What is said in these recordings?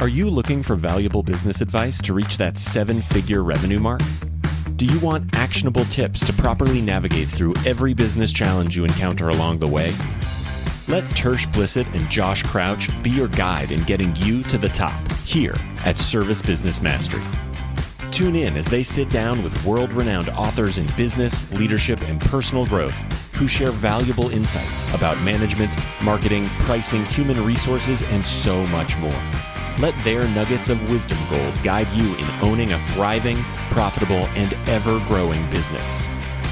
Are you looking for valuable business advice to reach that 7-figure revenue mark? Do you want actionable tips to properly navigate through every business challenge you encounter along the way? Let Tersh Blissett and Josh Crouch be your guide in getting you to the top here at Service Business Mastery. Tune in as they sit down with world-renowned authors in business, leadership, and personal growth who share valuable insights about management, marketing, pricing, human resources, and so much more. Let their nuggets of wisdom gold guide you in owning a thriving, profitable, and ever-growing business.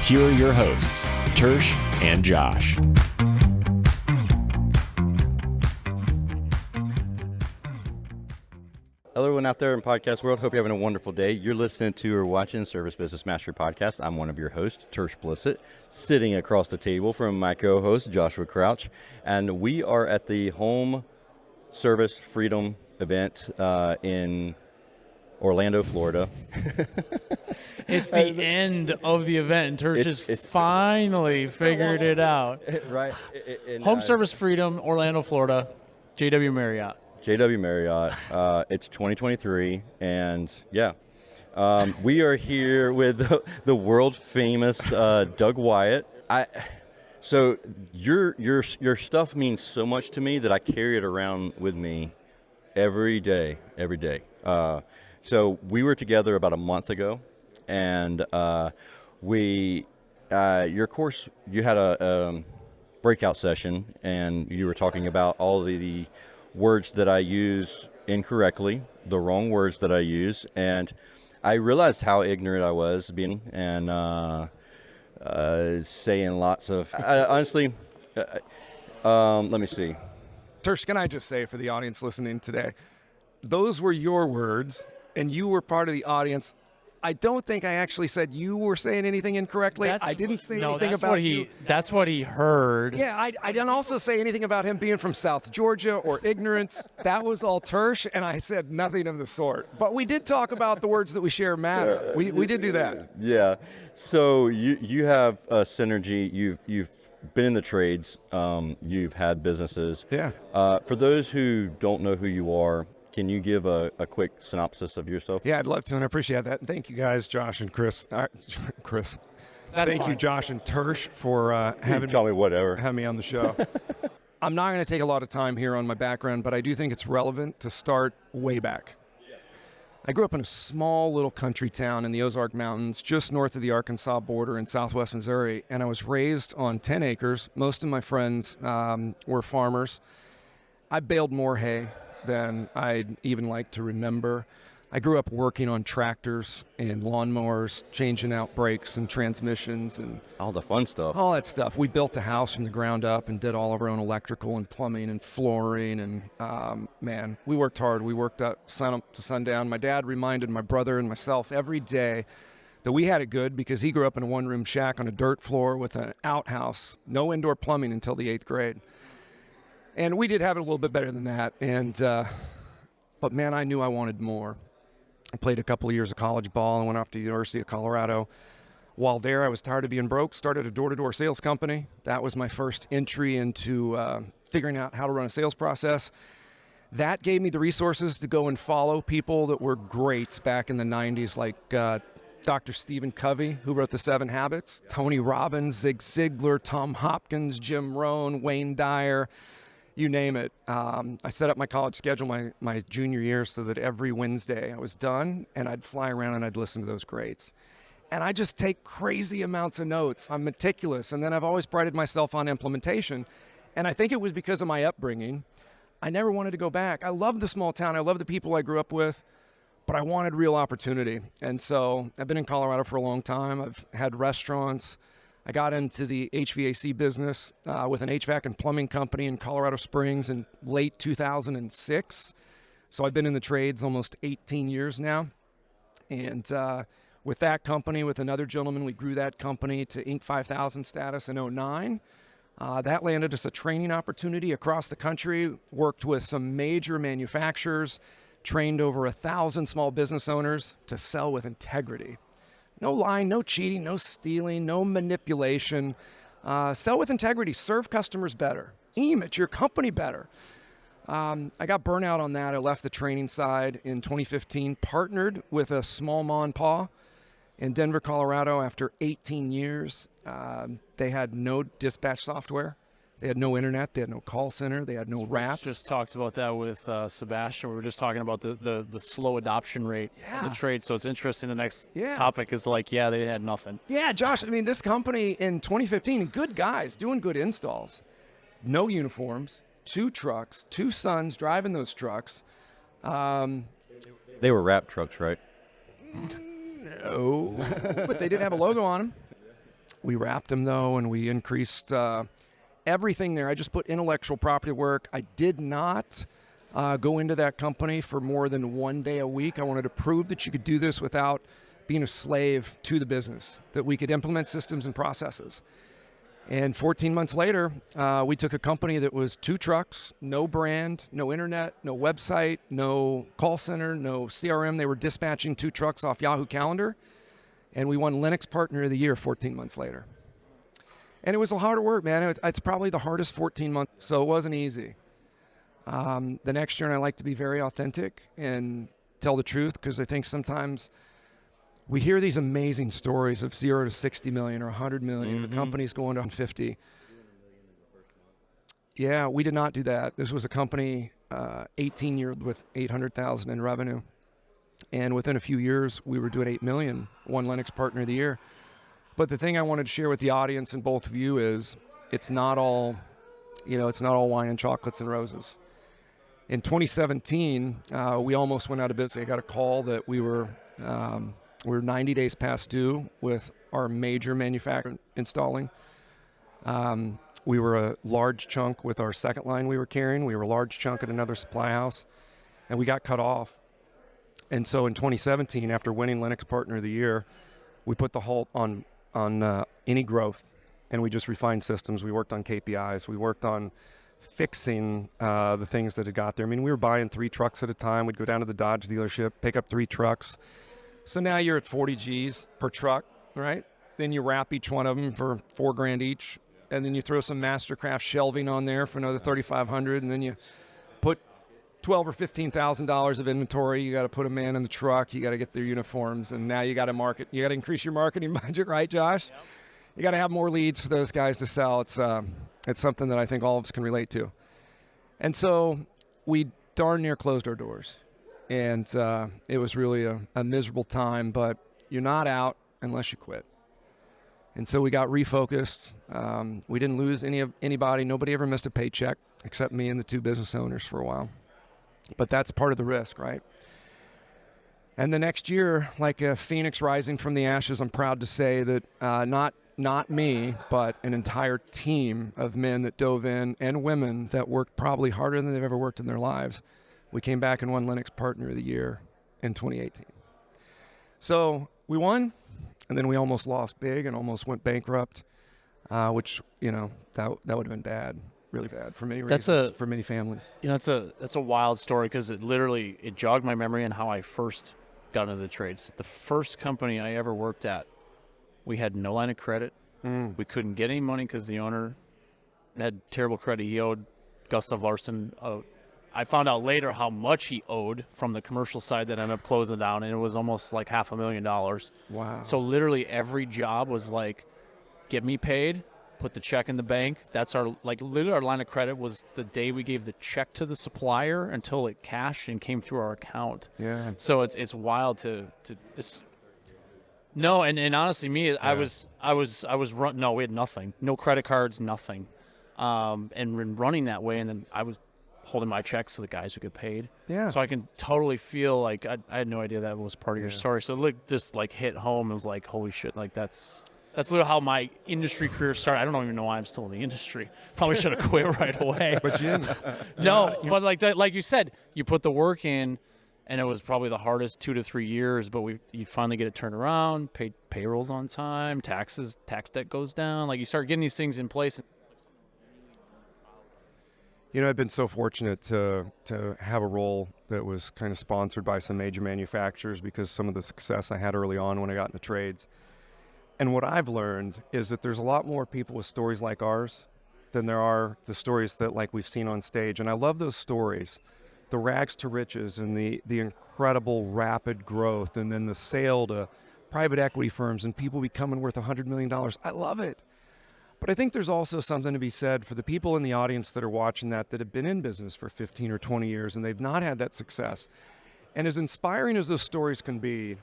Here are your hosts, Tersh and Josh. Hello, everyone out there in podcast world. Hope you're having a wonderful day. You're listening to or watching Service Business Mastery Podcast. I'm one of your hosts, Tersh Blissett, sitting across the table from my co-host, Joshua Crouch. And we are at the Home Service Freedom event in Orlando, Florida. It's the end of the event. Tersh has finally figured it out. Right. Home Service Freedom, Orlando, Florida, JW Marriott. JW Marriott. It's 2023, and we are here with the world famous Doug Wyatt. So your stuff means so much to me that I carry it around with me every day. So we were together about a month ago, and your course, you had a breakout session, and you were talking about all the words that I use incorrectly, the wrong words that I use, and I realized how ignorant I was being and saying lots of. Honestly, let me see. Tersh, can I just say for the audience listening today, those were your words, and you were part of the audience. I don't think I actually said you were saying anything incorrectly. I didn't say anything about you. That's what he heard. Yeah, I didn't also say anything about him being from South Georgia or ignorance. That was all Tersh, and I said nothing of the sort. But we did talk about the words that we share matter. We did do that. Yeah. So you have a synergy. You've been in the trades. You've had businesses. Yeah. For those who don't know who you are, can you give a quick synopsis of yourself? Yeah, I'd love to, and I appreciate that. And thank you guys, Josh and Chris. Chris. Thank you, Josh and Tersh, for having me on the show. I'm not going to take a lot of time here on my background, but I do think it's relevant to start way back. I grew up in a small little country town in the Ozark Mountains, just north of the Arkansas border in southwest Missouri, and I was raised on 10 acres. Most of my friends were farmers. I baled more hay than I'd even like to remember. I grew up working on tractors and lawnmowers, changing out brakes and transmissions and all the fun stuff. All that stuff. We built a house from the ground up and did all of our own electrical and plumbing and flooring. And man, we worked hard. We worked up sun up to sundown. My dad reminded my brother and myself every day that we had it good because he grew up in a one-room shack on a dirt floor with an outhouse, no indoor plumbing until the 8th grade. And we did have it a little bit better than that. And but man, I knew I wanted more. I played a couple of years of college ball and went off to the University of Colorado. While there, I was tired of being broke, started a door-to-door sales company. That was my first entry into figuring out how to run a sales process. That gave me the resources to go and follow people that were great back in the 90s, like Dr. Stephen Covey, who wrote The 7 Habits, Tony Robbins, Zig Ziglar, Tom Hopkins, Jim Rohn, Wayne Dyer. You name it. I set up my college schedule my junior year so that every Wednesday I was done and I'd fly around and I'd listen to those greats. And I just take crazy amounts of notes. I'm meticulous. And then I've always prided myself on implementation. And I think it was because of my upbringing. I never wanted to go back. I love the small town. I love the people I grew up with, but I wanted real opportunity. And so I've been in Colorado for a long time. I've had restaurants. I got into the HVAC business with an HVAC and plumbing company in Colorado Springs in late 2006. So I've been in the trades almost 18 years now. And with that company, with another gentleman, we grew that company to Inc. 5000 status in 2009. That landed us a training opportunity across the country, worked with some major manufacturers, trained over 1,000 small business owners to sell with integrity. No lying, no cheating, no stealing, no manipulation. Sell with integrity, serve customers better, aim at your company better. I got burnout on that. I left the training side in 2015, partnered with a small ma and pa in Denver, Colorado after 18 years. They had no dispatch software. They had no internet. They had no call center. They had no wraps. Just talked about that with Sebastian. We were just talking about the slow adoption rate of the trade. So it's interesting. The next topic is like, they had nothing. Yeah, Josh, I mean, this company in 2015, good guys doing good installs. No uniforms, 2 trucks, 2 sons driving those trucks. They were wrap trucks, right? No, but they did have a logo on them. We wrapped them, though, and we increased everything there. I just put intellectual property work. I did not go into that company for more than 1 day a week. I wanted to prove that you could do this without being a slave to the business, that we could implement systems and processes. And 14 months later, we took a company that was 2 trucks, no brand, no internet, no website, no call center, no CRM. They were dispatching 2 trucks off Yahoo Calendar, and we won Linux Partner of the Year 14 months later. And it was a hard work, man. It's probably the hardest 14 months, so it wasn't easy. The next year, and I like to be very authentic and tell the truth, because I think sometimes we hear these amazing stories of 0 to 60 million or 100 million. The company's going to 150. Yeah, we did not do that. This was a company 18 years with 800,000 in revenue. And within a few years, we were doing 8 million, won Linux Partner of the Year. But the thing I wanted to share with the audience and both of you is it's not all wine and chocolates and roses. In 2017, we almost went out of business. I got a call that we were 90 days past due with our major manufacturer installing. We were a large chunk with our second line we were carrying. We were a large chunk at another supply house, and we got cut off. And so in 2017, after winning Linux Partner of the Year, we put the halt on any growth, and we just refined systems. We worked on KPIs. We worked on fixing the things that had got there. I mean, we were buying 3 trucks at a time. We'd go down to the Dodge dealership, pick up 3 trucks. So now you're at 40 G's per truck, right? Then you wrap each one of them for $4,000 each, and then you throw some Mastercraft shelving on there for another $3,500, and then you put $12,000 or $15,000 of inventory. You got to put a man in the truck. You got to get their uniforms, and now you got to market. You got to increase your marketing budget, right, Josh? Yep. You got to have more leads for those guys to sell. It's something that I think all of us can relate to. And so we darn near closed our doors. And it was really a miserable time, but you're not out unless you quit. And so we got refocused. We didn't lose anybody. Nobody ever missed a paycheck except me and the 2 business owners for a while. But that's part of the risk, right? And the next year, like a phoenix rising from the ashes, I'm proud to say that not me, but an entire team of men that dove in and women that worked probably harder than they've ever worked in their lives. We came back and won Linux Partner of the Year in 2018. So we won, and then we almost lost big and almost went bankrupt, which, that would have been bad, really bad for many reasons, for many families. That's a wild story, because it jogged my memory on how I first got into the trades. The first company I ever worked at, we had no line of credit. We couldn't get any money because the owner had terrible credit. He owed Gustav Larson I found out later how much he owed from the commercial side that ended up closing down, and it was almost like $500,000. Wow. So literally every job was like, get me paid, put the check in the bank. That's literally our line of credit was the day we gave the check to the supplier until it cashed and came through our account. Yeah. So it's wild to no, and honestly, me, yeah. I was no, we had nothing, no credit cards, nothing, and running that way, and then I was holding my checks so the guys would get paid. Yeah. So I can totally feel like I had no idea that was part of your story. So it just hit home. It was like, holy shit, that's literally how my industry career started. I don't even know why I'm still in the industry. Probably should have quit right away. But you didn't. No, but like you said, you put the work in, and it was probably the hardest 2 to 3 years, but you finally get it turned around, paid payrolls on time, tax debt goes down. Like, you start getting these things in place. I've been so fortunate to have a role that was kind of sponsored by some major manufacturers because some of the success I had early on when I got in the trades. And what I've learned is that there's a lot more people with stories like ours than there are the stories that like we've seen on stage. And I love those stories, the rags to riches and the incredible rapid growth, and then the sale to private equity firms and people becoming worth $100 million. I love it. But I think there's also something to be said for the people in the audience that are watching that have been in business for 15 or 20 years and they've not had that success. And as inspiring as those stories can be,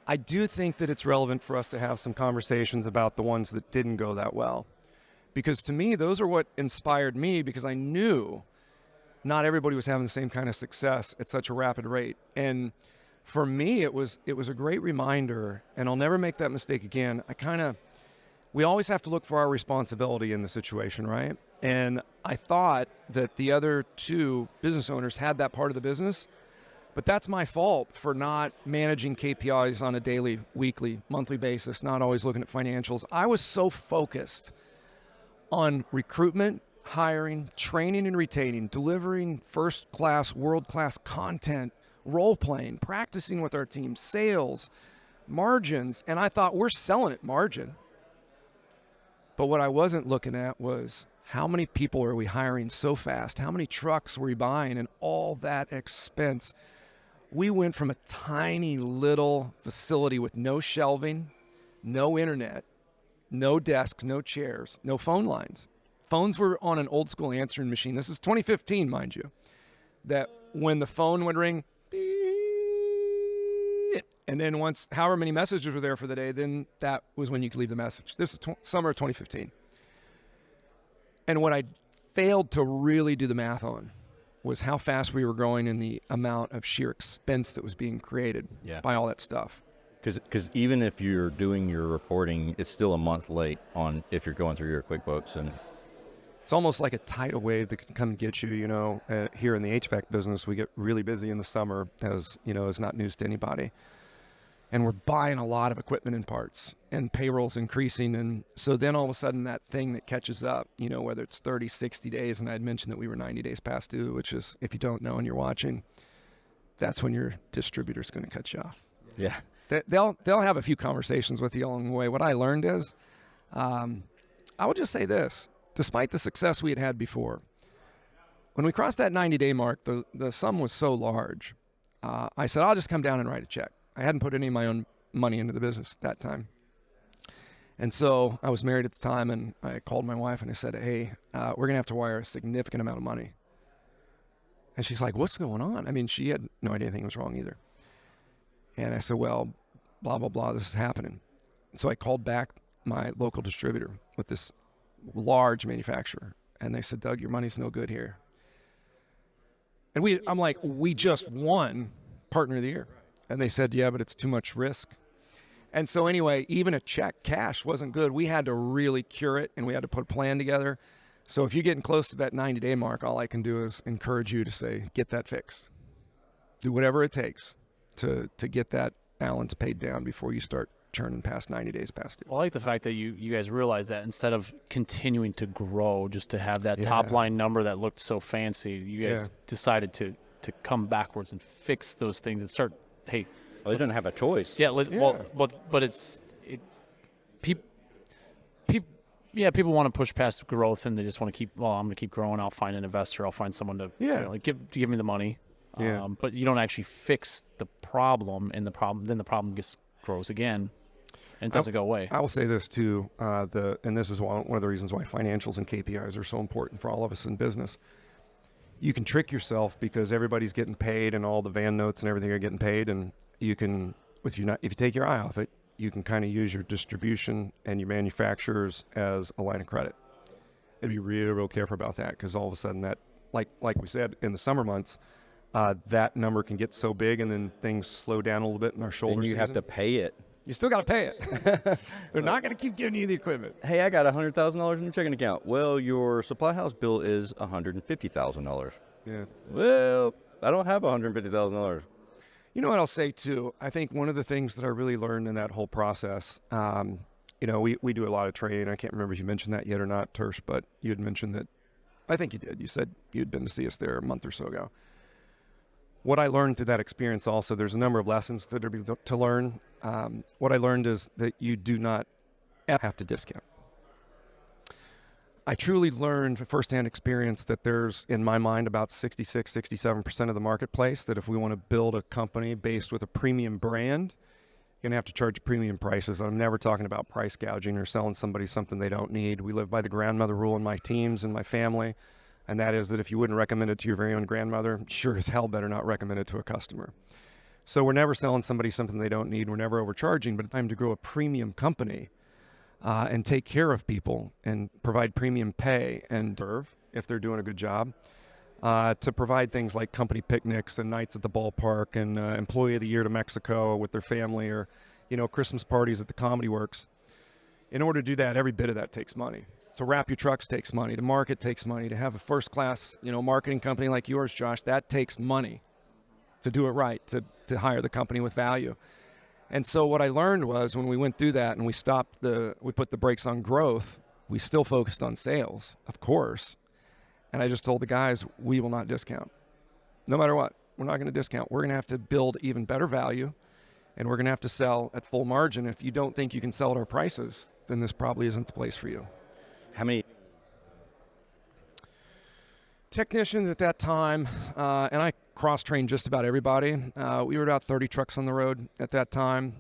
I do think that it's relevant for us to have some conversations about the ones that didn't go that well. Because to me, those are what inspired me, because I knew not everybody was having the same kind of success at such a rapid rate. And for me, it was a great reminder, and I'll never make that mistake again. We always have to look for our responsibility in the situation, right? And I thought that the other two business owners had that part of the business, but that's my fault for not managing KPIs on a daily, weekly, monthly basis, not always looking at financials. I was so focused on recruitment, hiring, training and retaining, delivering first-class, world-class content, role-playing, practicing with our team, sales, margins, and I thought we're selling at margin. But what I wasn't looking at was how many people are we hiring so fast? How many trucks were we buying and all that expense? We went from a tiny little facility with no shelving, no internet, no desks, no chairs, no phone lines. Phones were on an old school answering machine. This is 2015, mind you, that when the phone would ring, and then once however many messages were there for the day, then that was when you could leave the message. This is summer of 2015. And what I failed to really do the math on was how fast we were growing and the amount of sheer expense that was being created by all that stuff. Because even if you're doing your reporting, it's still a month late on if you're going through your QuickBooks. And it's almost like a tidal wave that can come and get you, here in the HVAC business, we get really busy in the summer, as is not news to anybody. And we're buying a lot of equipment and parts, and payroll's increasing. And so then all of a sudden that thing that catches up, whether it's 30, 60 days, and I'd mentioned that we were 90 days past due, which is, if you don't know and you're watching, that's when your distributor's going to cut you off. yeah. They'll have a few conversations with you along the way. What I learned is, I will just say this, despite the success we had before, when we crossed that 90-day mark, the sum was so large, I said, I'll just come down and write a check. I hadn't put any of my own money into the business at that time. And so I was married at the time, and I called my wife and I said, hey, we're going to have to wire a significant amount of money. And she's like, what's going on? I mean, she had no idea anything was wrong either. And I said, well, blah, blah, blah, this is happening. So I called back my local distributor with this large manufacturer, and they said, Doug, your money's no good here. And I'm like, we just won Partner of the Year. And they said, yeah, but it's too much risk. And so anyway, even a check cash wasn't good. We had to really cure it, and we had to put a plan together. So if you're getting close to that 90-day mark, all I can do is encourage you to say, get that fixed. Do whatever it takes to get that balance paid down before you start churning past 90 days past due. Well, I like the fact that you guys realize that instead of continuing to grow just to have that top line number that looked so fancy, you guys decided to come backwards and fix those things and start, hey. Well, they didn't have a choice. Well, but people want to push past growth, and they just want to keep, I'm going to keep growing. I'll find an investor. I'll find someone to give me the money. Yeah. But you don't actually fix the problem, and then the problem grows again, and it doesn't go away. I will say this too, and this is one of the reasons why financials and KPIs are so important for all of us in business. You can trick yourself because everybody's getting paid, and all the van notes and everything are getting paid, and you can, if you take your eye off it, you can kind of use your distribution and your manufacturers as a line of credit. And be real careful about that, because all of a sudden that, like we said, in the summer months, that number can get so big, and then things slow down a little bit in our shoulder And you season. have to pay it. You still got to pay it. They're not going to keep giving you the equipment. Hey, I got $100,000 in your checking account. Well, your supply house bill is $150,000. Yeah. Well, I don't have $150,000. You know what I'll say too? I think one of the things that I really learned in that whole process, we do a lot of training. I can't remember if you mentioned that yet or not, Tersh, but you had mentioned that. I think you did. You said you'd been to see us there a month or so ago. What I learned through that experience also, there's a number of lessons that are to learn. What I learned is that you do not have to discount. I truly learned firsthand experience that there's, in my mind, about 66, 67% of the marketplace that if we want to build a company based with a premium brand, you're going to have to charge premium prices. I'm never talking about price gouging or selling somebody something they don't need. We live by the grandmother rule in my teams and my family, and that is that if you wouldn't recommend it to your very own grandmother, sure as hell better not recommend it to a customer. So we're never selling somebody something they don't need. We're never overcharging, but it's time to grow a premium company and take care of people and provide premium pay and serve if they're doing a good job. To provide things like company picnics and nights at the ballpark and employee of the year to Mexico with their family, or, Christmas parties at the Comedy Works. In order to do that, every bit of that takes money. To wrap your trucks takes money. To market takes money. To have a first-class, marketing company like yours, Josh, that takes money to do it right, to hire the company with value. And so what I learned was when we went through that and we put the brakes on growth, we still focused on sales, of course. And I just told the guys, we will not discount. No matter what, we're not going to discount. We're going to have to build even better value, and we're going to have to sell at full margin. If you don't think you can sell at our prices, then this probably isn't the place for you. How many technicians at that time, and I cross-trained just about everybody. We were about 30 trucks on the road at that time.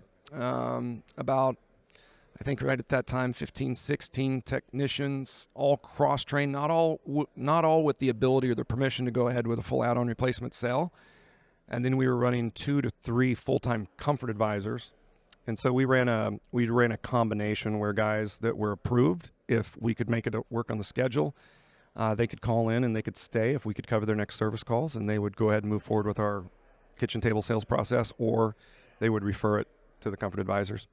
I think right at that time, 15, 16 technicians, all cross-trained, not all with the ability or the permission to go ahead with a full add-on replacement sale. And then we were running 2 to 3 full-time comfort advisors. And so we ran a combination where guys that were approved, if we could make it work on the schedule, they could call in and they could stay if we could cover their next service calls, and they would go ahead and move forward with our kitchen table sales process, or they would refer it to the comfort advisors.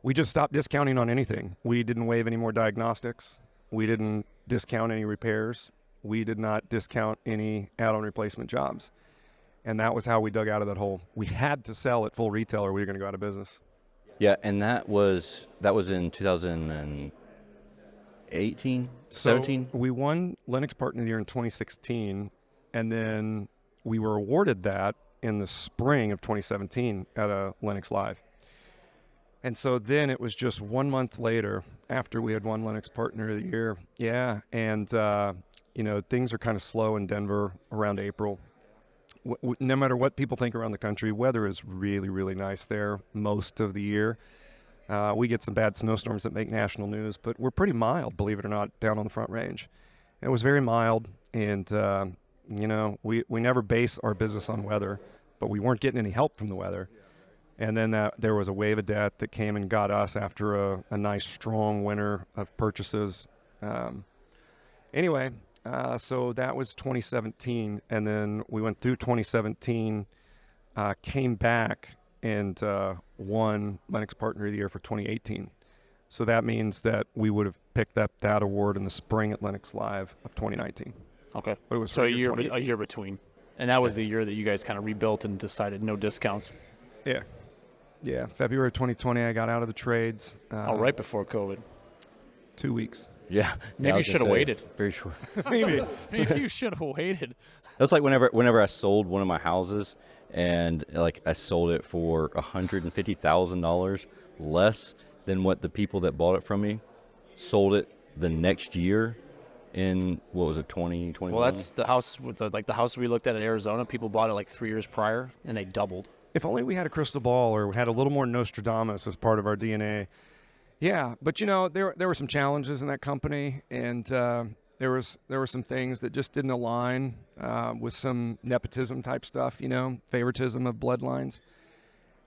We just stopped discounting on anything. We didn't waive any more diagnostics. We didn't discount any repairs. We did not discount any add-on replacement jobs. And that was how we dug out of that hole. We had to sell at full retail or we were going to go out of business. Yeah, and that was in 2018, 17? So we won Lennox Partner of the Year in 2016, and then we were awarded that in the spring of 2017 at a Lennox Live. And so then it was just 1 month later after we had won Lennox Partner of the Year. Yeah, and things are kind of slow in Denver around April. No matter what people think around the country, weather is really, really nice there most of the year. We get some bad snowstorms that make national news, but we're pretty mild, believe it or not, down on the Front Range. It was very mild, and we never base our business on weather, but we weren't getting any help from the weather. And then there was a wave of debt that came and got us after a nice, strong winter of purchases. So that was 2017, and then we went through 2017, came back, and won Lennox Partner of the Year for 2018. So that means that we would have picked up that award in the spring at Lennox Live of 2019. Okay. But it was so a year between. And that was the year that you guys kind of rebuilt and decided no discounts. Yeah. February 2020, I got out of the trades. Right before COVID. 2 weeks. Yeah. Maybe you should have waited. Very sure. Maybe you should have waited. That's like whenever I sold one of my houses, and I sold it for $150,000 less than what the people that bought it from me sold it the next year in, 2021? Well, that's the house with the house we looked at in Arizona. People bought it like 3 years prior, and they doubled. If only we had a crystal ball or had a little more Nostradamus as part of our DNA. Yeah, but there were some challenges in that company, and there were some things that just didn't align with some nepotism type stuff, favoritism of bloodlines,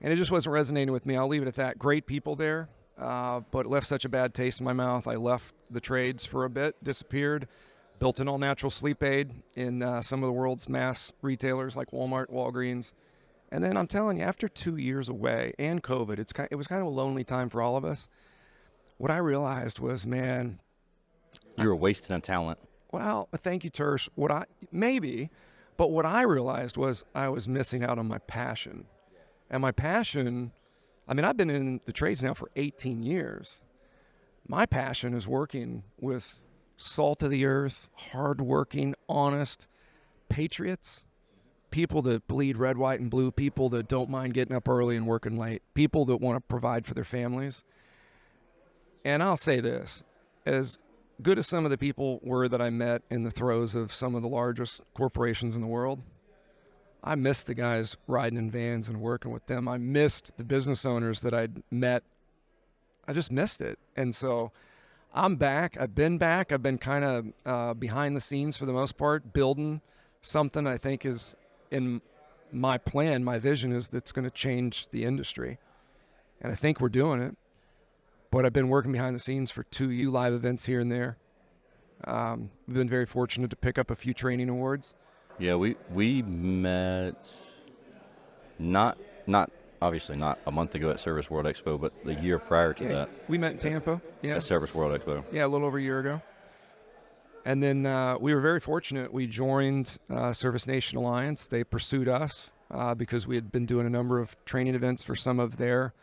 and it just wasn't resonating with me. I'll leave it at that. Great people there, but it left such a bad taste in my mouth. I left the trades for a bit, disappeared, built an all-natural sleep aid in some of the world's mass retailers like Walmart, Walgreens. And then I'm telling you, after 2 years away and COVID, it was kind of a lonely time for all of us. What I realized was, man, you were wasting a talent. Well, thank you, Tersh. What I realized was I was missing out on my passion. And my passion, I've been in the trades now for 18 years. My passion is working with salt of the earth, hardworking, honest patriots. People that bleed red, white, and blue, people that don't mind getting up early and working late, people that want to provide for their families. And I'll say this, as good as some of the people were that I met in the throes of some of the largest corporations in the world, I missed the guys riding in vans and working with them. I missed the business owners that I'd met. I just missed it. And so I'm back. I've been kind of behind the scenes for the most part, building something I think is in my plan, my vision is that's going to change the industry. And I think we're doing it. But I've been working behind the scenes for 2 live events here and there. We've been very fortunate to pick up a few training awards. Yeah, we met obviously not a month ago at Service World Expo, but the year prior to that. We met in Tampa. Yeah. At Service World Expo. Yeah, a little over a year ago. And then we were very fortunate. We joined Service Nation Alliance. They pursued us because we had been doing a number of training events for some of their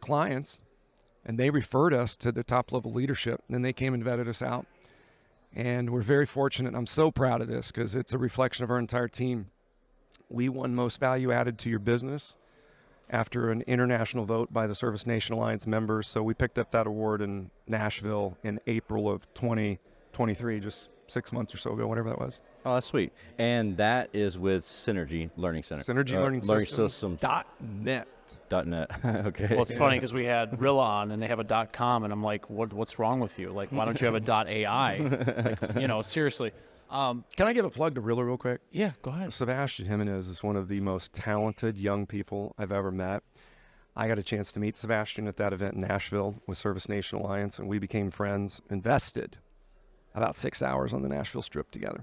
clients. And they referred us to the top level leadership. And then they came and vetted us out. And we're very fortunate. I'm so proud of this because it's a reflection of our entire team. We won Most Value Added to Your Business after an international vote by the Service Nation Alliance members. So we picked up that award in Nashville in April of 2023, just 6 months or so ago, whatever that was. Oh, that's sweet. And that is with Synergy Learning Center. Synergy Learning Systems. .net. .net. Okay. Well, it's funny because we had Rilla on and they have a .com, and I'm like, what's wrong with you? Like, why don't you have a .ai? Like, seriously. Can I give a plug to Rilla real quick? Yeah, go ahead. Sebastian Himz is one of the most talented young people I've ever met. I got a chance to meet Sebastian at that event in Nashville with Service Nation Alliance, and we became friends, invested about 6 hours on the Nashville Strip together.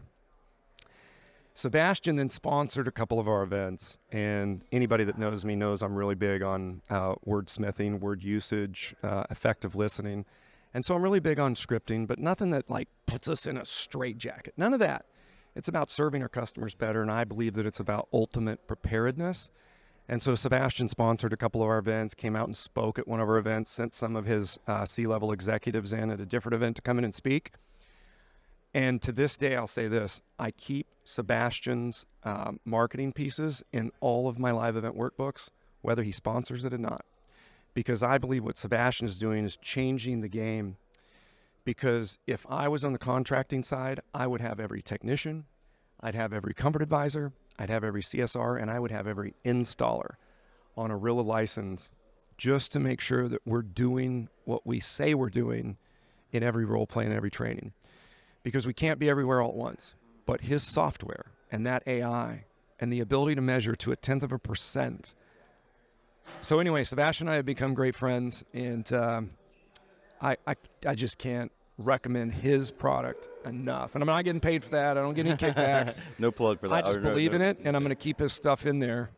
Sebastian then sponsored a couple of our events, and anybody that knows me knows I'm really big on wordsmithing, word usage, effective listening. And so I'm really big on scripting, but nothing that like puts us in a straitjacket. None of that. It's about serving our customers better, and I believe that it's about ultimate preparedness. And so Sebastian sponsored a couple of our events, came out and spoke at one of our events, sent some of his C-level executives in at a different event to come in and speak. And to this day, I'll say this, I keep Sebastian's marketing pieces in all of my live event workbooks, whether he sponsors it or not. Because I believe what Sebastian is doing is changing the game. Because if I was on the contracting side, I would have every technician, I'd have every comfort advisor, I'd have every CSR, and I would have every installer on a Rilla license just to make sure that we're doing what we say we're doing in every role play and every training. Because we can't be everywhere all at once. But his software and that AI and the ability to measure to 0.1%. So anyway, Sebastian and I have become great friends, and I just can't recommend his product enough. And I'm not getting paid for that. I don't get any kickbacks. No plug for that. I just believe in it, and I'm going to keep his stuff in there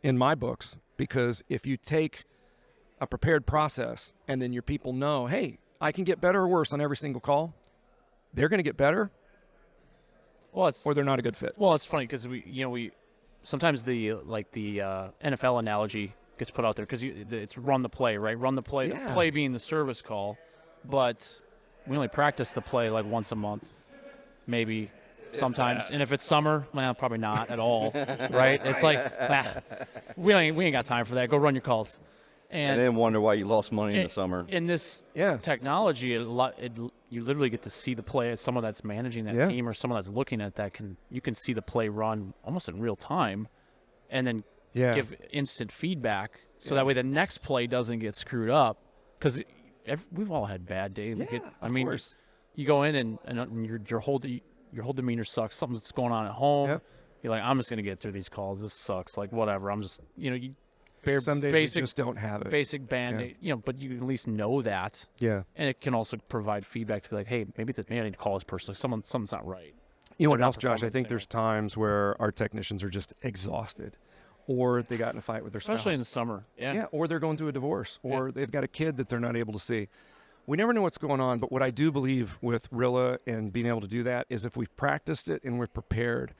in my books, because if you take a prepared process and then your people know, hey, I can get better or worse on every single call, they're going to get better, or they're not a good fit. Well, it's funny because we sometimes the NFL analogy gets put out there because it's run the play, right? Run the play, Yeah. The play being the service call, but we only practice the play like once a month, maybe sometimes. And if it's summer, well, probably not at all, right? It's like, we ain't got time for that. Go run your calls. And then wonder why you lost money in the summer. In this technology, you literally get to see the play as someone that's managing that team or someone that's looking at that. You can see the play run almost in real time and then give instant feedback so that way the next play doesn't get screwed up. Because we've all had bad days. Of course. You go in and your whole demeanor sucks. Something's going on at home. Yep. You're like, I'm just going to get through these calls. This sucks. Like, whatever. I'm just, Some days you just don't have it. Basic band-aid, but you at least know that. Yeah. And it can also provide feedback to be like, hey, maybe I need to call this person. Something's not right. You know what They're not else, Josh? I performing think the there's times where our technicians are just exhausted, or they got in a fight with their spouse. Especially in the summer. Yeah, or they're going through a divorce, or they've got a kid that they're not able to see. We never know what's going on, but what I do believe with Rilla and being able to do that is if we've practiced it and we're prepared,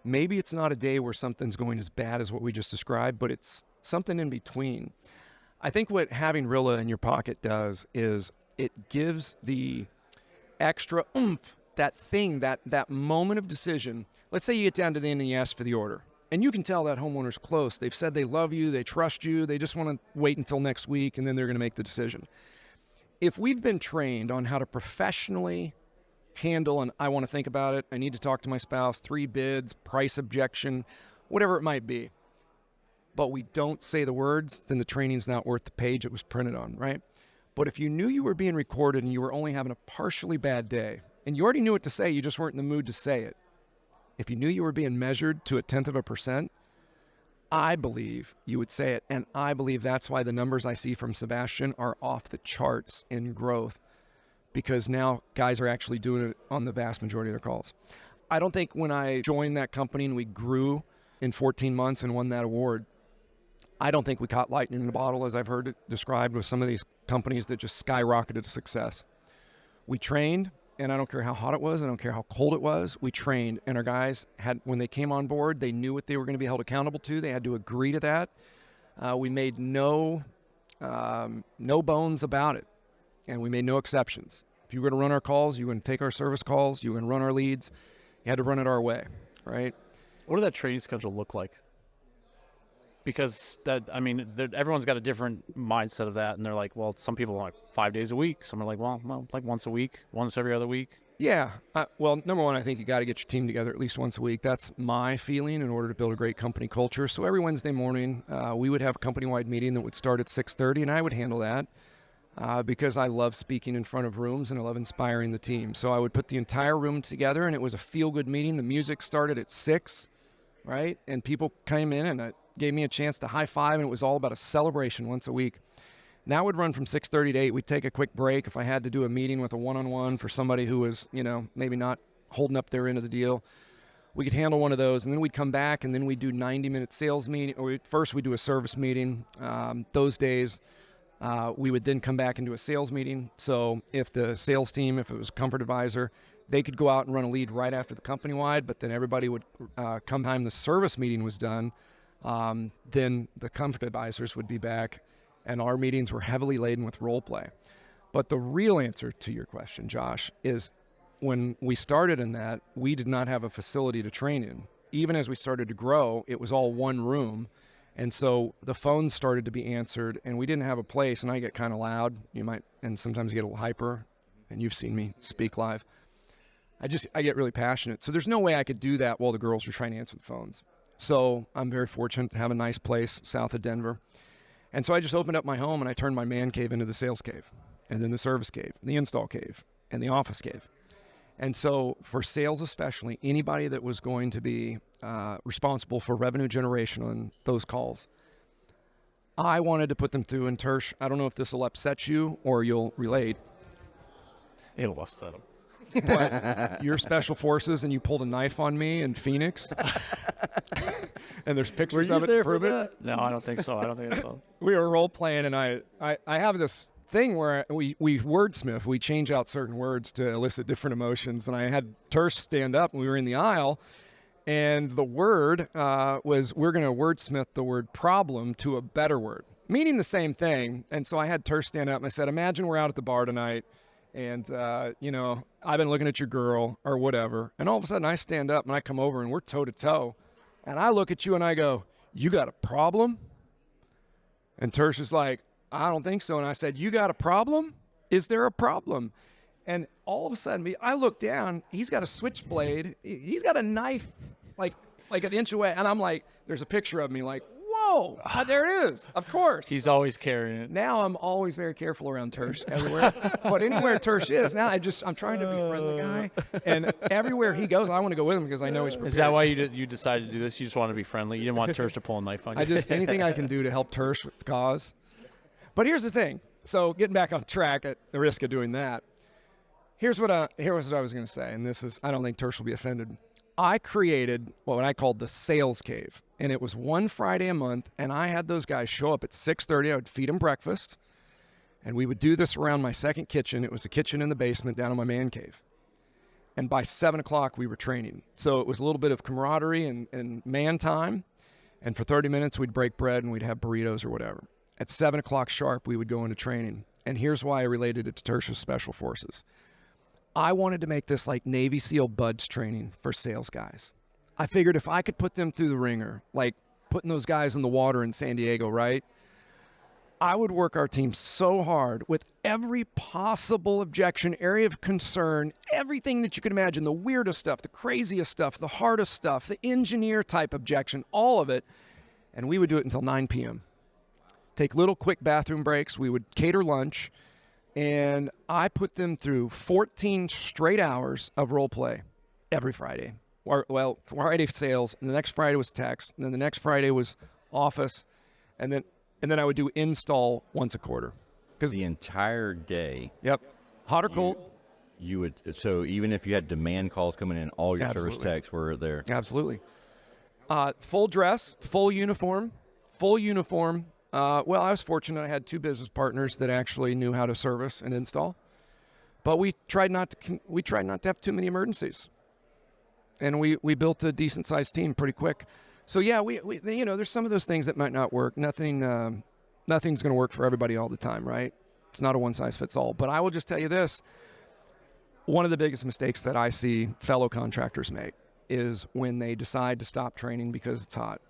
maybe it's not a day where something's going as bad as what we just described, but it's something in between. I think what having Rilla in your pocket does is it gives the extra oomph, that thing, that moment of decision. Let's say you get down to the end and you ask for the order, and you can tell that homeowner's close. They've said they love you, they trust you, they just want to wait until next week, and then they're going to make the decision. if we've been trained on how to professionally handle, and I want to think about it, I need to talk to my spouse, 3 bids, price objection, whatever it might be, but we don't say the words, then the training's not worth the page it was printed on, right? But if you knew you were being recorded and you were only having a partially bad day, and you already knew what to say, you just weren't in the mood to say it. If you knew you were being measured to 0.1%, I believe you would say it. And I believe that's why the numbers I see from Sebastian are off the charts in growth, because now guys are actually doing it on the vast majority of their calls. I don't think when I joined that company and we grew in 14 months and won that award, I don't think we caught lightning in a bottle, as I've heard it described with some of these companies that just skyrocketed to success. We trained, and I don't care how hot it was, I don't care how cold it was, we trained, and our guys had, when they came on board, they knew what they were going to be held accountable to. They had to agree to that. We made no bones about it, and we made no exceptions. If you were going to run our calls, you were going to take our service calls, you were going to run our leads, you had to run it our way, right? What did that training schedule look like? Because everyone's got a different mindset of that, and they're like, well, some people are like 5 days a week. Some are like, well, like once a week, once every other week. Yeah. Well, number one, I think you got to get your team together at least once a week. That's my feeling in order to build a great company culture. So every Wednesday morning, we would have a company-wide meeting that would start at 6:30, and I would handle that because I love speaking in front of rooms and I love inspiring the team. So I would put the entire room together, and it was a feel-good meeting. The music started at 6, right? And people came in and it gave me a chance to high five, and it was all about a celebration once a week. Now would run from 6:30 to 8. We'd take a quick break if I had to do a meeting with a one-on-one for somebody who was, maybe not holding up their end of the deal. We could handle one of those, and then we'd come back, and then we'd do 90-minute sales meeting. Or first we'd do a service meeting. Those days, we would then come back and do a sales meeting. So if the sales team, if it was a comfort advisor, they could go out and run a lead right after the company-wide, but then everybody would come time the service meeting was done. Then the comfort advisors would be back, and our meetings were heavily laden with role play. But the real answer to your question, Josh, is when we started in that, we did not have a facility to train in. Even as we started to grow, it was all one room. And so the phones started to be answered, and we didn't have a place, and I get kind of loud. And sometimes you get a little hyper, and you've seen me speak live. I get really passionate. So there's no way I could do that while the girls were trying to answer the phones. So I'm very fortunate to have a nice place south of Denver. And so I just opened up my home and I turned my man cave into the sales cave, and then the service cave, the install cave, and the office cave. And so for sales especially, anybody that was going to be responsible for revenue generation on those calls, I wanted to put them through. And Tersh, I don't know if this will upset you or you'll relate. It'll upset them. But you're special forces and you pulled a knife on me in Phoenix. And there's pictures of it to prove it. No, I don't think so. I don't think so. We were role playing, and I have this thing where we wordsmith. We change out certain words to elicit different emotions. And I had Tersh stand up, and we were in the aisle, and the word was, we're going to wordsmith the word problem to a better word, meaning the same thing. And so I had Tersh stand up, and I said, imagine we're out at the bar tonight, and, I've been looking at your girl or whatever. And all of a sudden I stand up and I come over and we're toe to toe. And I look at you and I go, you got a problem? And Tersh is like, I don't think so. And I said, you got a problem? Is there a problem? And all of a sudden I look down, he's got a switchblade. He's got a knife like an inch away. And I'm like, there's a picture of me like, whoa, there it is. Of course. He's always carrying it. Now I'm always very careful around Tersh everywhere. But anywhere Tersh is, now I'm trying to befriend the guy. And everywhere he goes, I want to go with him because I know he's prepared. Is that why you decided to do this? You just want to be friendly? You didn't want Tersh to pull a knife on you? Anything I can do to help Tersh with the cause. But here's the thing. So getting back on track at the risk of doing that, here's what I was going to say. And this is, I don't think Tersh will be offended. I created what I called the sales cave. And it was one Friday a month, and I had those guys show up at 6:30. I would feed them breakfast, and we would do this around my second kitchen. It was a kitchen in the basement down in my man cave. And by 7 o'clock, we were training. So it was a little bit of camaraderie and man time. And for 30 minutes, we'd break bread, and we'd have burritos or whatever. At 7 o'clock sharp, we would go into training. And here's why I related it to Tersh's Special Forces. I wanted to make this like Navy SEAL buds training for sales guys. I figured if I could put them through the ringer, like putting those guys in the water in San Diego, right? I would work our team so hard with every possible objection, area of concern, everything that you can imagine, the weirdest stuff, the craziest stuff, the hardest stuff, the engineer type objection, all of it. And we would do it until 9 p.m. Take little quick bathroom breaks. We would cater lunch. And I put them through 14 straight hours of role play every Friday. Well, Friday sales, and the next Friday was text, and then the next Friday was office, and then I would do install once a quarter. The entire day. Yep. Hot or cold. You would, so even if you had demand calls coming in, all your Absolutely. service techs were there. Absolutely. Full dress, full uniform. Well, I was fortunate. I had 2 business partners that actually knew how to service and install. But we tried not to have too many emergencies. And we built a decent-sized team pretty quick. So, yeah, we there's some of those things that might not work. Nothing's going to work for everybody all the time, right? It's not a one-size-fits-all. But I will just tell you this. One of the biggest mistakes that I see fellow contractors make is when they decide to stop training because it's hot.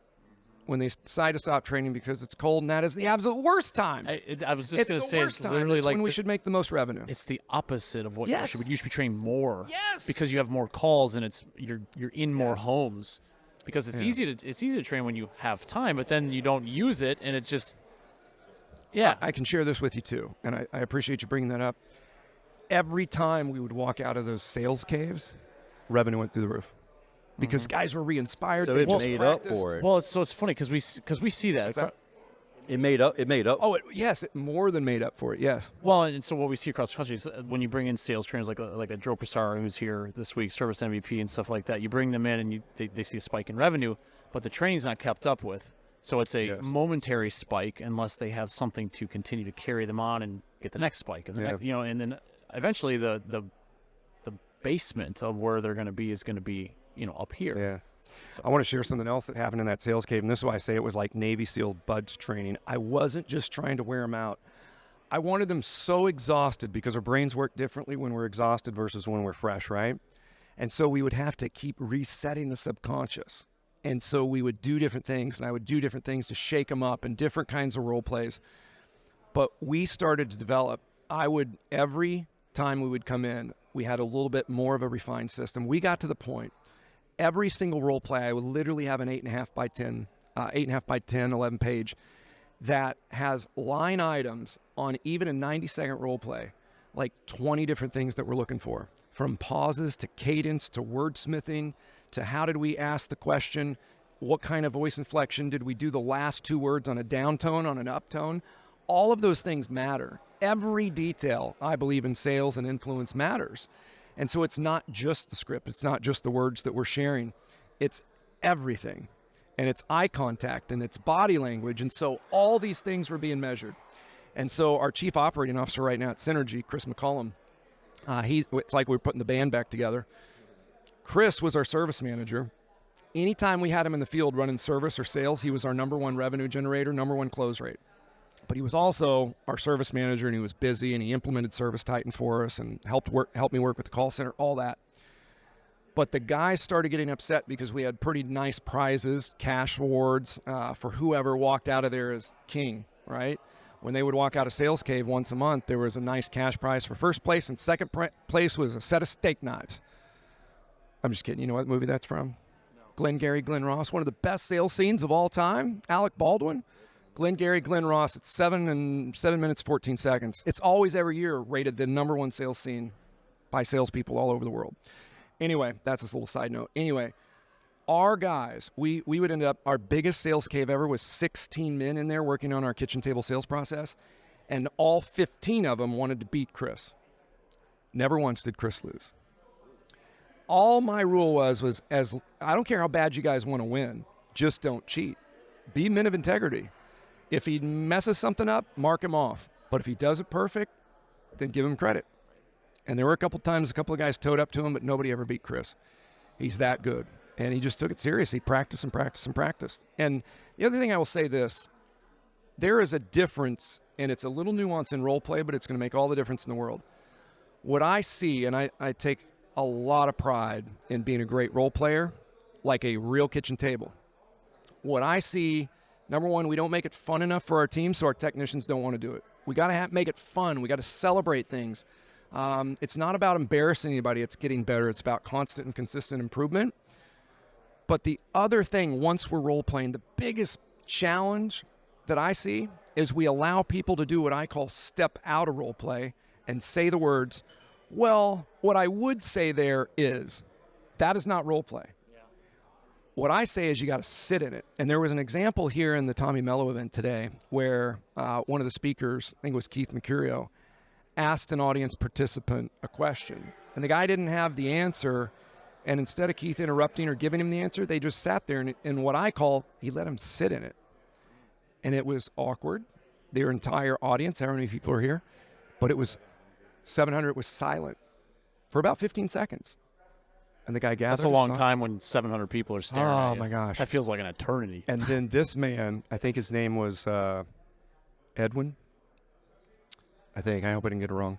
When they decide to stop training because it's cold, and that is the absolute worst time. I was just going to say, it's literally it's like when we should make the most revenue. It's the opposite of what Yes. you should be training more. Yes. Because you have more calls and you're in more homes. Because it's easy to train when you have time, but then you don't use it, and it just I can share this with you too, and I appreciate you bringing that up. Every time we would walk out of those sales caves, revenue went through the roof. Because guys were re-inspired. So they it just made up practiced. for it. Well, it's funny because we see that. It made up. Oh, yes, it more than made up for it. Yes. Well, and so what we see across the country is when you bring in sales trainers like a Joe Prasara who's here this week, service MVP and stuff like that, you bring them in and they see a spike in revenue, but the training's not kept up with. So it's a momentary spike unless they have something to continue to carry them on and get the next spike. And, and then eventually the basement of where they're going to be is going to be up here. Yeah. I want to share something else that happened in that sales cave, and this is why I say it was like Navy SEAL buds training. I wasn't just trying to wear them out. I wanted them so exhausted because our brains work differently when we're exhausted versus when we're fresh, right? And so we would have to keep resetting the subconscious. And so we would do different things, and I would do different things to shake them up and different kinds of role plays. But we started to develop. Every time we would come in, we had a little bit more of a refined system. We got to the point. Every single role play, I would literally have an 8.5 by 10, 11 page that has line items on even a 90-second role play, like 20 different things that we're looking for, from pauses to cadence to wordsmithing to how did we ask the question, what kind of voice inflection did we do the last 2 words on a down tone, on an up tone. All of those things matter. Every detail, I believe, in sales and influence matters. And so it's not just the script. It's not just the words that we're sharing. It's everything. And it's eye contact and it's body language. And so all these things were being measured. And so our chief operating officer right now at Synergy, Chris McCollum, it's like we're putting the band back together. Chris was our service manager. Anytime we had him in the field running service or sales, he was our number 1 revenue generator, number 1 close rate. But he was also our service manager, and he was busy, and he implemented Service Titan for us and helped me work with the call center, all that. But the guys started getting upset because we had pretty nice prizes, cash awards for whoever walked out of there as king, right? When they would walk out of Sales Cave once a month, there was a nice cash prize for first place, and second place was a set of steak knives. I'm just kidding. You know what movie that's from? No. Glengarry Glen Ross, one of the best sales scenes of all time. Alec Baldwin. Glengarry Glen Ross, it's 7 minutes, 14 seconds. It's always every year rated the number 1 sales scene by salespeople all over the world. Anyway, that's a little side note. Anyway, our guys, we would end up, our biggest sales cave ever was 16 men in there working on our kitchen table sales process, and all 15 of them wanted to beat Chris. Never once did Chris lose. All my rule was as I don't care how bad you guys want to win, just don't cheat. Be men of integrity. If he messes something up, mark him off. But if he does it perfect, then give him credit. And there were a couple of guys towed up to him, but nobody ever beat Chris. He's that good. And he just took it serious. He practiced and practiced and practiced. And the other thing I will say this, there is a difference, and it's a little nuance in role play, but it's going to make all the difference in the world. What I see, and I take a lot of pride in being a great role player, like a real kitchen table. What I see, number 1, we don't make it fun enough for our team, so our technicians don't want to do it. We got to make it fun. We got to celebrate things. It's not about embarrassing anybody. It's getting better. It's about constant and consistent improvement. But the other thing, once we're role playing, the biggest challenge that I see is we allow people to do what I call step out of role play and say the words, well, what I would say there is, that is not role play. Yeah. What I say is you got to sit in it. And there was an example here in the Tommy Mello event today where one of the speakers, I think it was Keith Mercurio, asked an audience participant a question. And the guy didn't have the answer. And instead of Keith interrupting or giving him the answer, they just sat there. And what I call, he let him sit in it. And it was awkward. Their entire audience, however many people are here, but it was 700 was silent for about 15 seconds. And the guy gathered. That's a long time when 700 people are staring at you. Oh, my gosh. That feels like an eternity. And then this man, I think his name was Edwin. I hope I didn't get it wrong.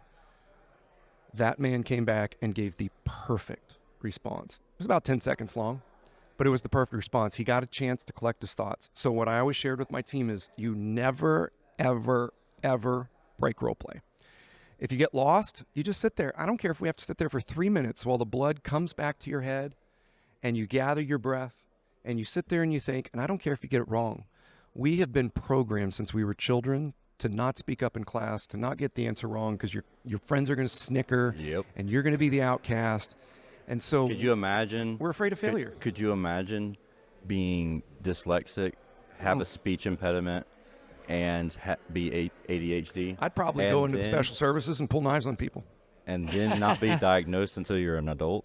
That man came back and gave the perfect response. It was about 10 seconds long, but it was the perfect response. He got a chance to collect his thoughts. So what I always shared with my team is you never, ever, ever break role play. If you get lost, you just sit there. I don't care if we have to sit there for 3 minutes while the blood comes back to your head and you gather your breath and you sit there and you think, and I don't care if you get it wrong. We have been programmed since we were children to not speak up in class, to not get the answer wrong because your friends are going to snicker and you're going to be the outcast. And so could you imagine? We're afraid of failure. Could you imagine being dyslexic, have a speech impediment, and be ADHD? I'd probably go into special services and pull knives on people. And then not be diagnosed until you're an adult?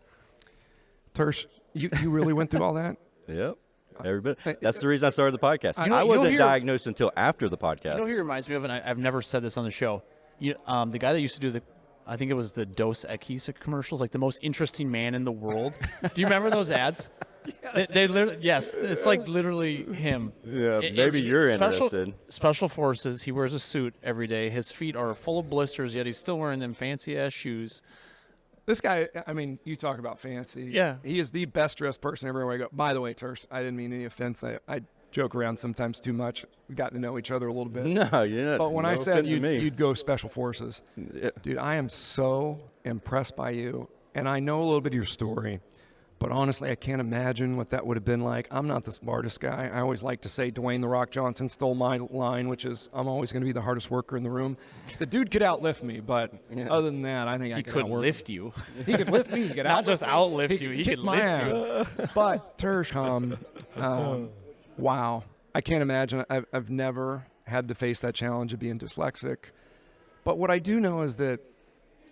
Tersh, you really went through all that? Yep. Every bit. That's the reason I started the podcast. I wasn't diagnosed until after the podcast. You know who he reminds me of, and I've never said this on the show. The guy that used to do I think it was the Dos Equis commercials, like the most interesting man in the world. Do you remember those ads? Yes. They literally, yes, it's like literally him. Yeah, maybe you're interested. Special Forces, he wears a suit every day. His feet are full of blisters, yet he's still wearing them fancy-ass shoes. This guy, I mean, you talk about fancy. Yeah. He is the best-dressed person everywhere I go. By the way, Tersh, I didn't mean any offense. I joke around sometimes too much. We've gotten to know each other a little bit. No, you're not. But when I said you'd you'd go Special Forces, dude, I am so impressed by you. And I know a little bit of your story, but honestly, I can't imagine what that would have been like. I'm not the smartest guy. I always like to say Dwayne "The Rock" Johnson stole my line, which is I'm always going to be the hardest worker in the room. The dude could outlift me, but other than that, I think he could lift you. He could lift me. He could not just outlift you. He could lift you. But Tersh, wow. I can't imagine. I've never had to face that challenge of being dyslexic. But what I do know is that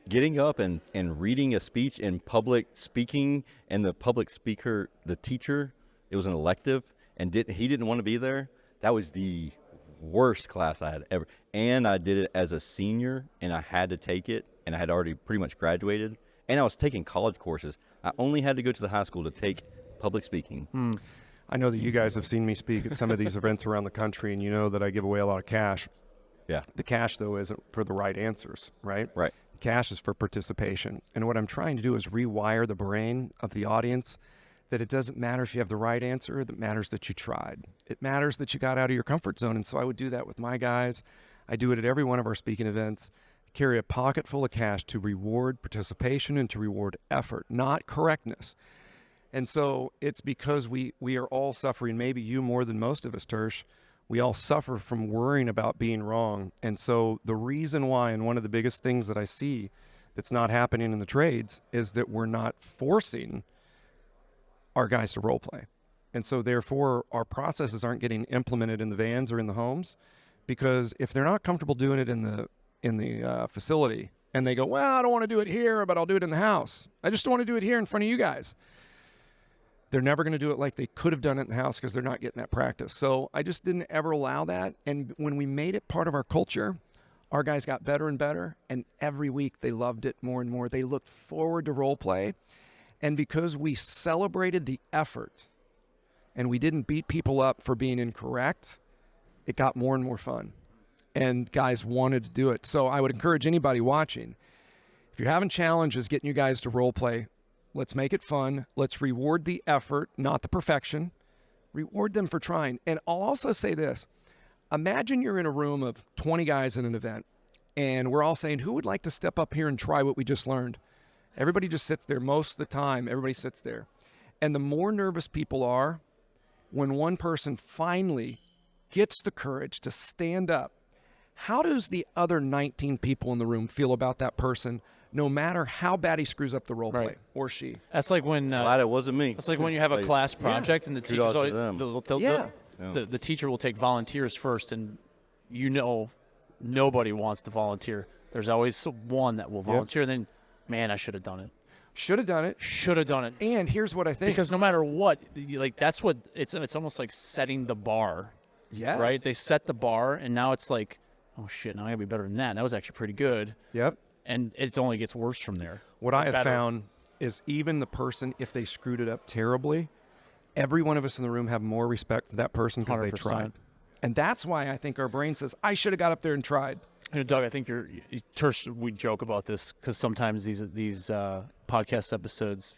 getting up and reading a speech in public speaking, and the public speaker, the teacher, it was an elective, and he didn't want to be there. That was the worst class I had ever. And I did it as a senior, and I had to take it, and I had already pretty much graduated. And I was taking college courses. I only had to go to the high school to take public speaking. I know that you guys have seen me speak at some of these events around the country, and you know that I give away a lot of cash. Yeah. The cash, though, isn't for the right answers, right? Right. Cash is for participation. And what I'm trying to do is rewire the brain of the audience that it doesn't matter if you have the right answer, it matters that you tried. It matters that you got out of your comfort zone. And so I would do that with my guys. I do it at every one of our speaking events. Carry a pocket full of cash to reward participation and to reward effort, not correctness. And so it's because we are all suffering, maybe you more than most of us, Tersh. We all suffer from worrying about being wrong. And so the reason why, and one of the biggest things that I see that's not happening in the trades, is that we're not forcing our guys to role play. And so therefore our processes aren't getting implemented in the vans or in the homes, because if they're not comfortable doing it in the facility, and they go, well, I don't want to do it here, but I'll do it in the house. I just want to do it here in front of you guys. They're never going to do it like they could have done it in the house because they're not getting that practice. So I just didn't ever allow that. And when we made it part of our culture, our guys got better and better. And every week they loved it more and more. They looked forward to role play. And because we celebrated the effort and we didn't beat people up for being incorrect, it got more and more fun. And guys wanted to do it. So I would encourage anybody watching, if you're having challenges getting you guys to role play, let's make it fun. Let's reward the effort, not the perfection. Reward them for trying. And I'll also say this. Imagine you're in a room of 20 guys in an event, And we're all saying, who would like to step up here and try what we just learned? Everybody just sits there most of the time. Everybody sits there. And the more nervous people are, when one person finally gets the courage to stand up, how does the other 19 people in the room feel about that person, no matter how bad he screws up the role play, or she? That's like when Glad it wasn't me. that's like when you have a class project and the teacher's Kudos to always, them. the teacher will take volunteers first, and nobody wants to volunteer. There's always one that will volunteer. Then, man, I should have done it. Should have done it. Should have done it. And here's what I think. Because no matter what, that's what it's almost like setting the bar. Yes. Right? They set the bar, and now it's like, oh shit, now I gotta be better than that. That was actually pretty good. Yep. And it only gets worse from there. What I have found is even the person, if they screwed it up terribly, every one of us in the room have more respect for that person because they 100%. tried. And that's why I think our brain says, I should have got up there and tried. Doug, I think we joke about this because sometimes these podcast episodes,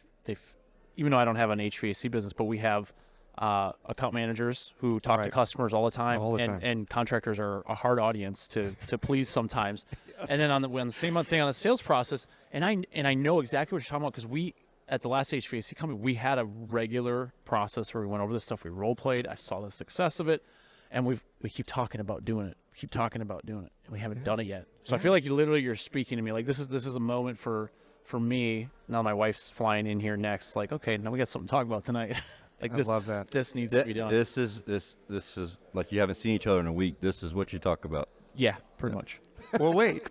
even though I don't have an HVAC business, but we have account managers who talk to customers all the time, and contractors are a hard audience to please sometimes. Yes. And then on the same thing on the sales process, and I know exactly what you're talking about because we at the last HVAC company we had a regular process where we went over this stuff, we role played, I saw the success of it, and we keep talking about doing it. Keep talking about doing it, and we haven't done it yet. So I feel like you're speaking to me like this is a moment for me. Now my wife's flying in here next. Like, okay, now we got something to talk about tonight. Like I love that. This needs to be done. This is like you haven't seen each other in a week. This is what you talk about. Yeah, pretty much. Well, wait.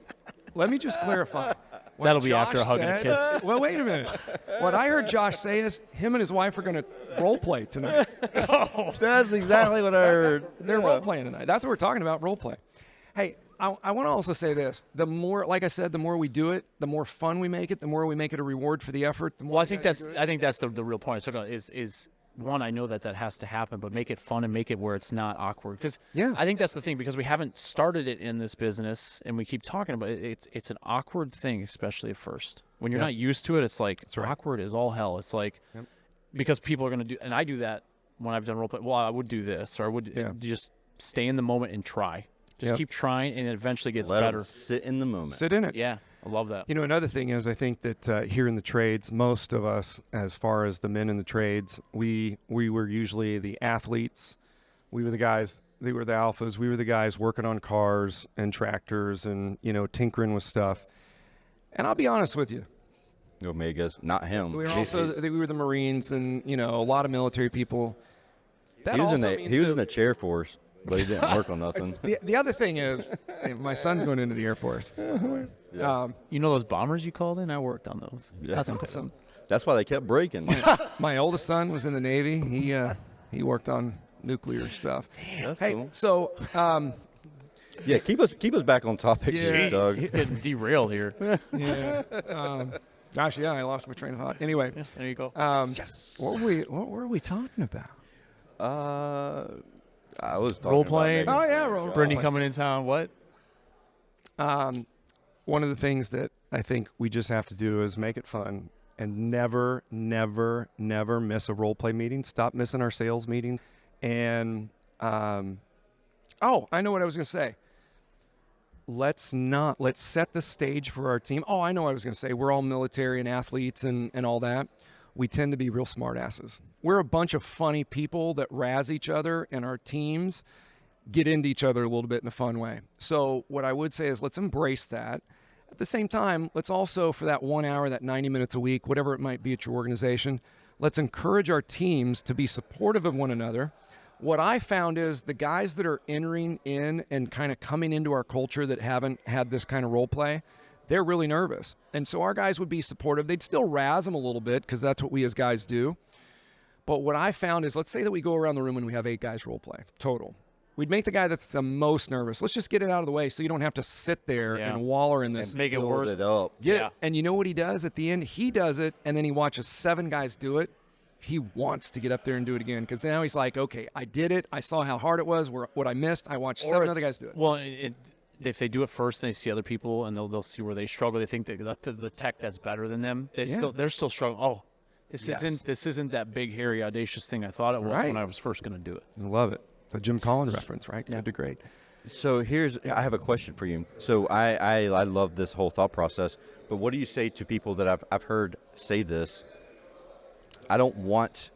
Let me just clarify. What That'll be Josh after a hug and a kiss. Well, wait a minute. What I heard Josh say is him and his wife are going to role play tonight. That's exactly what I heard. They're role playing tonight. That's what we're talking about, role play. Hey, I want to also say this. The more, like I said, the more we do it, the more fun we make it, the more we make it a reward for the effort. The more Well, I think that's the real point. So is one, I know that has to happen, but make it fun and make it where it's not awkward. Because I think that's the thing, because we haven't started it in this business and we keep talking about it. It's an awkward thing, especially at first. When you're not used to it, it's like awkward as all hell. It's like because people are going to do, and I do that when I've done role play. Well, I would do this, or I would just stay in the moment and try. Just keep trying, and it eventually gets better. Sit in the moment. Sit in it. Yeah, I love that. You know, another thing is I think that here in the trades, most of us, as far as the men in the trades, we were usually the athletes. We were the guys. They were the alphas. We were the guys working on cars and tractors and, tinkering with stuff. And I'll be honest with you. Omegas, not him. We were the Marines and, a lot of military people. He was in the chair force. But he didn't work on nothing. The other thing is, my son's going into the Air Force. You know those bombers you called in? I worked on those. Yeah. That's awesome. That's why they kept breaking. My oldest son was in the Navy. He worked on nuclear stuff. That's hey, cool. so keep us back on topic, here, Doug. He's getting derailed here. Gosh, I lost my train of thought. Anyway, there you go. What were we talking about? I was talking role playing. about role play. Brittany coming in town. What? One of the things that I think we just have to do is make it fun and never, never, never miss a role play meeting. Stop missing our sales meeting. And I know what I was going to say. Let's set the stage for our team. Oh, I know what I was going to say. We're all military and athletes and all that. We tend to be real smart asses. We're a bunch of funny people that razz each other, and our teams get into each other a little bit in a fun way. So what I would say is let's embrace that. At the same time, let's also, for that 1 hour, that 90 minutes a week, whatever it might be at your organization, let's encourage our teams to be supportive of one another. What I found is the guys that are entering in and kind of coming into our culture that haven't had this kind of role play, they're really nervous. And so our guys would be supportive. They'd still razz them a little bit because that's what we as guys do. But what I found is, let's say that we go around the room and we have 8 guys role play total. We'd make the guy that's the most nervous. Let's just get it out of the way so you don't have to sit there and waller in this. And make it worse. Get it. And you know what he does at the end? He does it, and then he watches 7 guys do it. He wants to get up there and do it again because now he's like, okay, I did it. I saw how hard it was, what I missed. I watched 7 other guys do it. Well, if they do it first and they see other people and they'll see where they struggle, they think that the tech that's better than them, they're still struggling. Oh, this isn't that big, hairy, audacious thing I thought it was when I was first going to do it. I love it. The Jim Collins reference, right? Yeah. Good to great. So I have a question for you. So I love this whole thought process, but what do you say to people that I've heard say this? I don't want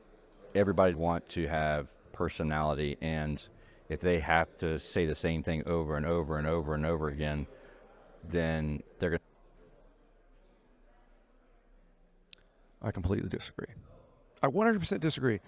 everybody to have personality, and if they have to say the same thing over and over and over and over again, then they're going to. I completely disagree. I 100% disagree.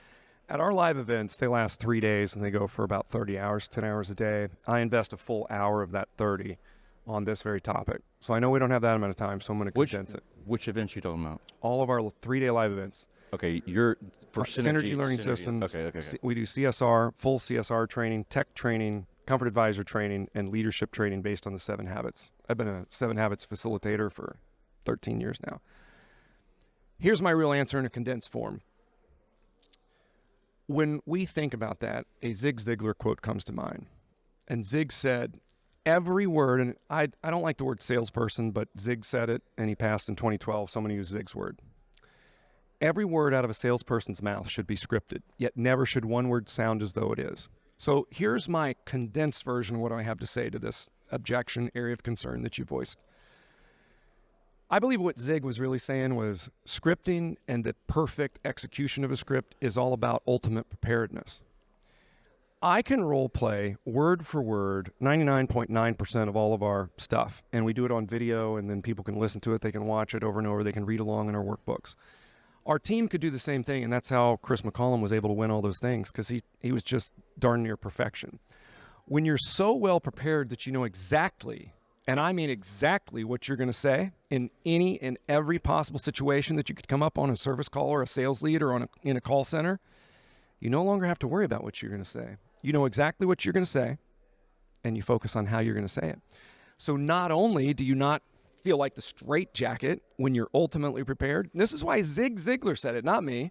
At our live events, they last 3 days and they go for about 30 hours, 10 hours a day. I invest a full hour of that 30 on this very topic. So I know we don't have that amount of time, so I'm going to condense it. Which events you talking about? All of our 3-day live events. Okay, you're for Synergy Learning Systems. Okay. We do CSR, full CSR training, tech training, comfort advisor training, and leadership training based on the 7 habits. I've been a 7 habits facilitator for 13 years now. Here's my real answer in a condensed form. When we think about that, a Zig Ziglar quote comes to mind. And Zig said, every word, and I don't like the word salesperson, but Zig said it, and he passed in 2012, so I'm going to use Zig's word. Every word out of a salesperson's mouth should be scripted, yet never should one word sound as though it is. So here's my condensed version of what I have to say to this objection, area of concern that you voiced. I believe what Zig was really saying was scripting and the perfect execution of a script is all about ultimate preparedness. I can role play word for word 99.9% of all of our stuff, and we do it on video, and then people can listen to it, they can watch it over and over, they can read along in our workbooks. Our team could do the same thing, and that's how Chris McCollum was able to win all those things, because he was just darn near perfection. When you're so well prepared that you know exactly, and I mean exactly what you're going to say in any and every possible situation that you could come up on a service call or a sales lead or in a call center, you no longer have to worry about what you're going to say. You know exactly what you're going to say, and you focus on how you're going to say it. So not only do you not feel like the straitjacket when you're ultimately prepared, and this is why Zig Ziglar said it, not me.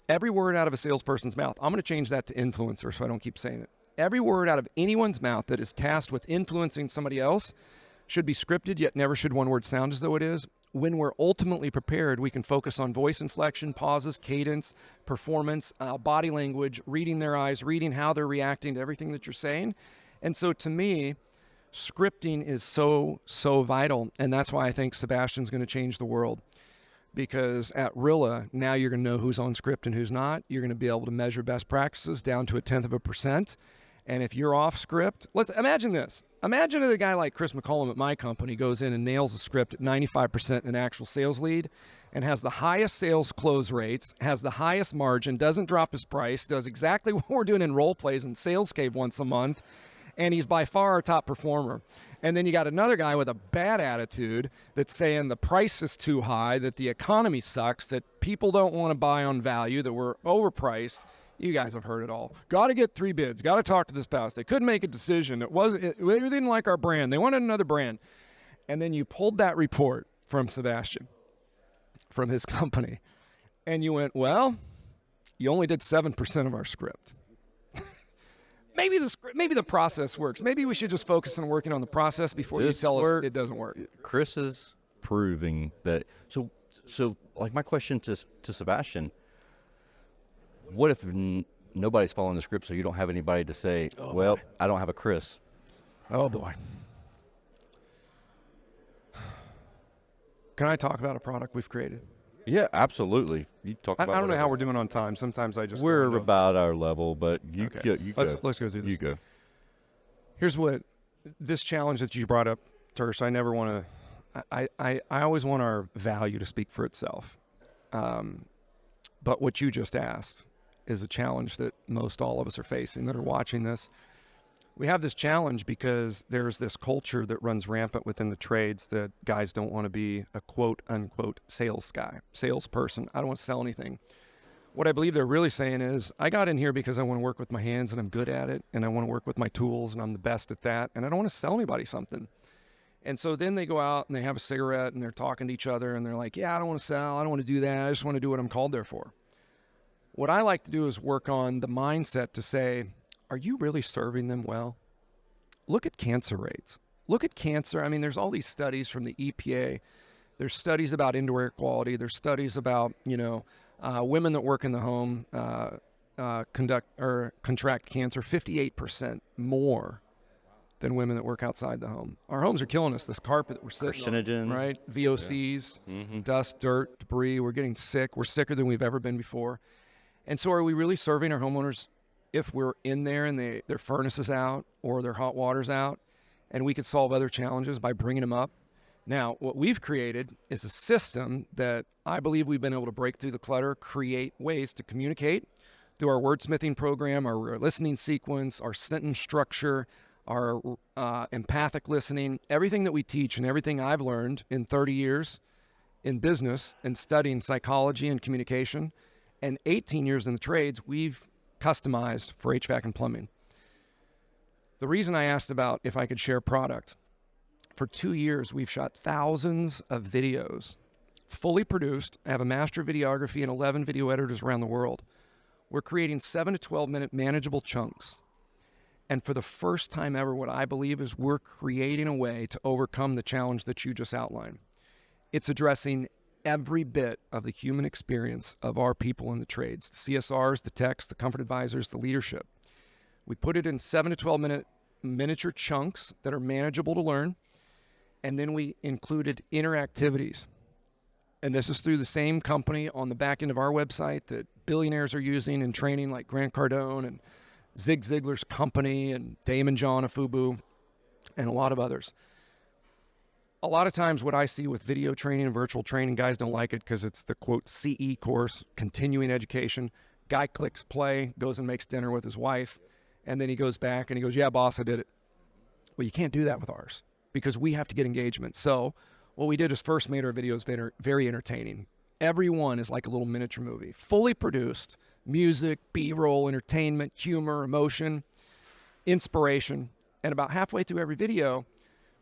Every word out of a salesperson's mouth, I'm going to change that to influencer so I don't keep saying it. Every word out of anyone's mouth that is tasked with influencing somebody else should be scripted, yet never should one word sound as though it is. When we're ultimately prepared, we can focus on voice inflection, pauses, cadence, performance, body language, reading their eyes, reading how they're reacting to everything that you're saying. And so to me, scripting is so vital. And that's why I think Sebastian's going to change the world. Because at Rilla, now you're going to know who's on script and who's not. You're going to be able to measure best practices down to 0.1%. And if you're off script, let's imagine this. Imagine that a guy like Chris McCollum at my company goes in and nails a script at 95% in an actual sales lead and has the highest sales close rates, has the highest margin, doesn't drop his price, does exactly what we're doing in role plays and Sales Cave once a month, and he's by far our top performer. And then you got another guy with a bad attitude that's saying the price is too high, that the economy sucks, that people don't want to buy on value, that we're overpriced. You guys have heard it all. Got to get 3 bids. Got to talk to this spouse. They couldn't make a decision. They didn't like our brand. They wanted another brand. And then you pulled that report from Sebastian, from his company, and you went, well, you only did 7% of our script. Maybe the process works. Maybe we should just focus on working on the process before you tell us it doesn't work. Chris is proving that. So like my question to Sebastian, what if nobody's following the script, so you don't have anybody to say, boy. I don't have a Chris? Oh, boy. Can I talk about a product we've created? Yeah, absolutely. You talk about I don't know how we're doing on time. Sometimes I just... We're about our level, but you go. Let's go through this. You go. Here's what... This challenge that you brought up, Tersh, I never want to... I always want our value to speak for itself. But what you just asked is a challenge that most all of us are facing that are watching this. We have this challenge because there's this culture that runs rampant within the trades that guys don't want to be a quote unquote salesperson. I don't want to sell anything. What I believe they're really saying is, I got in here because I want to work with my hands and I'm good at it, and I want to work with my tools and I'm the best at that, and I don't want to sell anybody something. And so then they go out and they have a cigarette and they're talking to each other and they're like, yeah, I don't want to sell, I don't want to do that, I just want to do what I'm called there for. What I like to do is work on the mindset to say, are you really serving them well? Look at cancer rates. Look at cancer. I mean, there's all these studies from the EPA. There's studies about indoor air quality. There's studies about, women that work in the home contract cancer 58% more than women that work outside the home. Our homes are killing us. This carpet that we're sitting on, Carcinogens. right? VOCs, dust, dirt, debris. We're getting sick. We're sicker than we've ever been before. And so are we really serving our homeowners if we're in there and their furnace is out or their hot water's out, and we could solve other challenges by bringing them up? Now, what we've created is a system that I believe we've been able to break through the clutter, create ways to communicate through our wordsmithing program, our listening sequence, our sentence structure, our empathic listening, everything that we teach and everything I've learned in 30 years in business and studying psychology and communication and 18 years in the trades, we've customized for HVAC and plumbing. The reason I asked about if I could share product, for 2 years, we've shot thousands of videos, fully produced. I have a master of videography and 11 video editors around the world. We're creating 7 to 12 minute manageable chunks. And for the first time ever, what I believe is we're creating a way to overcome the challenge that you just outlined. It's addressing every bit of the human experience of our people in the trades, the CSRs, the techs, the comfort advisors, the leadership. We put it in 7 to 12 minute miniature chunks that are manageable to learn. And then we included interactivities. And this is through the same company on the back end of our website that billionaires are using in training, like Grant Cardone and Zig Ziglar's company and Damon John of FUBU and a lot of others. A lot of times what I see with video training and virtual training, guys don't like it because it's the quote CE course, continuing education. Guy clicks play, goes and makes dinner with his wife, and then he goes back and he goes, yeah, boss, I did it. Well, you can't do that with ours, because we have to get engagement. So what we did is first made our videos very entertaining. Every one is like a little miniature movie, fully produced, music, B-roll, entertainment, humor, emotion, inspiration. And about halfway through every video,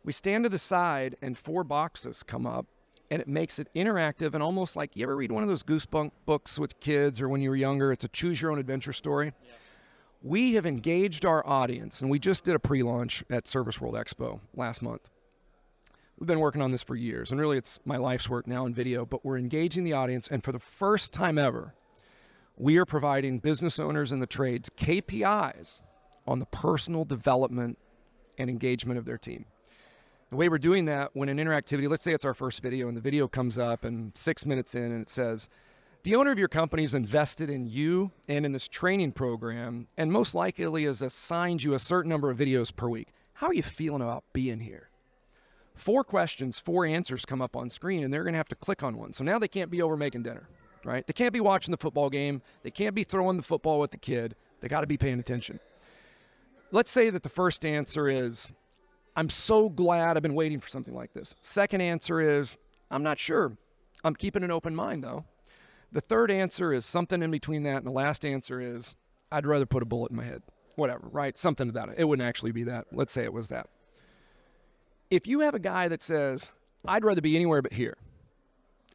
we stand to the side and 4 boxes come up, and it makes it interactive and almost like, you ever read one of those Goosebumps books with kids or when you were younger? It's a choose your own adventure story. Yeah. We have engaged our audience, and we just did a pre-launch at Service World Expo last month. We've been working on this for years, and really it's my life's work now in video, but we're engaging the audience, and for the first time ever, we are providing business owners in the trades KPIs on the personal development and engagement of their team. The way we're doing that, when an interactivity, let's say it's our first video, and the video comes up and 6 minutes in and it says, the owner of your company has invested in you and in this training program, and most likely has assigned you a certain number of videos per week. How are you feeling about being here? 4 questions, 4 answers come up on screen, and they're going to have to click on one. So now they can't be over making dinner, right? They can't be watching the football game. They can't be throwing the football with the kid. They got to be paying attention. Let's say that the first answer is, I'm so glad I've been waiting for something like this. Second answer is, I'm not sure. I'm keeping an open mind, though. The third answer is something in between that, and the last answer is, I'd rather put a bullet in my head. Whatever, right? Something to that. It wouldn't actually be that. Let's say it was that. If you have a guy that says, I'd rather be anywhere but here,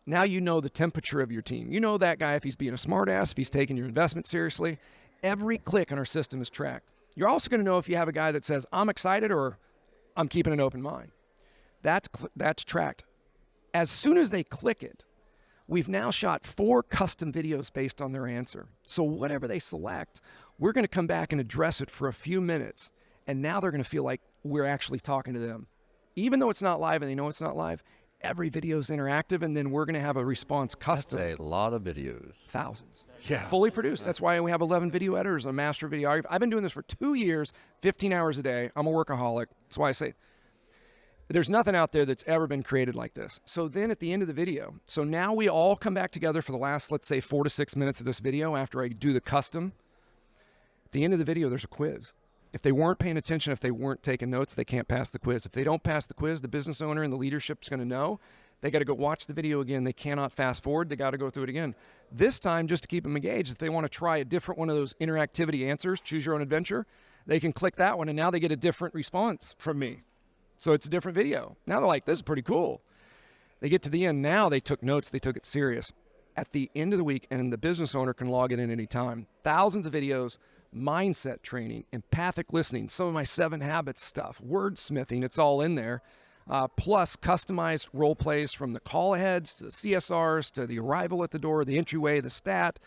now you know the temperature of your team. You know that guy, if he's being a smartass, if he's taking your investment seriously. Every click on our system is tracked. You're also going to know if you have a guy that says, I'm excited or I'm keeping an open mind. That's tracked. As soon as they click it, we've now shot 4 custom videos based on their answer. So whatever they select, we're going to come back and address it for a few minutes, and now they're going to feel like we're actually talking to them. Even though it's not live and they know it's not live, every video is interactive, and then we're going to have a response custom. That's a lot of videos. Thousands. Yeah. Fully produced. That's why we have 11 video editors, a master videographer. I've been doing this for 2 years, 15 hours a day. I'm a workaholic. That's why I say there's nothing out there that's ever been created like this. So then at the end of the video, so now we all come back together for the last, let's say, 4 to 6 minutes of this video after I do the custom. At the end of the video, there's a quiz. If they weren't paying attention, if they weren't taking notes, they can't pass the quiz. If they don't pass the quiz, the business owner and the leadership is going to know. They got to go watch the video again. They cannot fast forward. They got to go through it again. This time, just to keep them engaged, if they want to try a different one of those interactivity answers, choose your own adventure, they can click that one, and now they get a different response from me. So it's a different video. Now they're like, this is pretty cool. They get to the end. Now they took notes. They took it serious. At the end of the week, and the business owner can log it in any time, thousands of videos, mindset training, empathic listening, some of my 7 habits stuff, wordsmithing, it's all in there. Plus customized role plays from the call aheads to the CSRs to the arrival at the door, the entryway, the stat,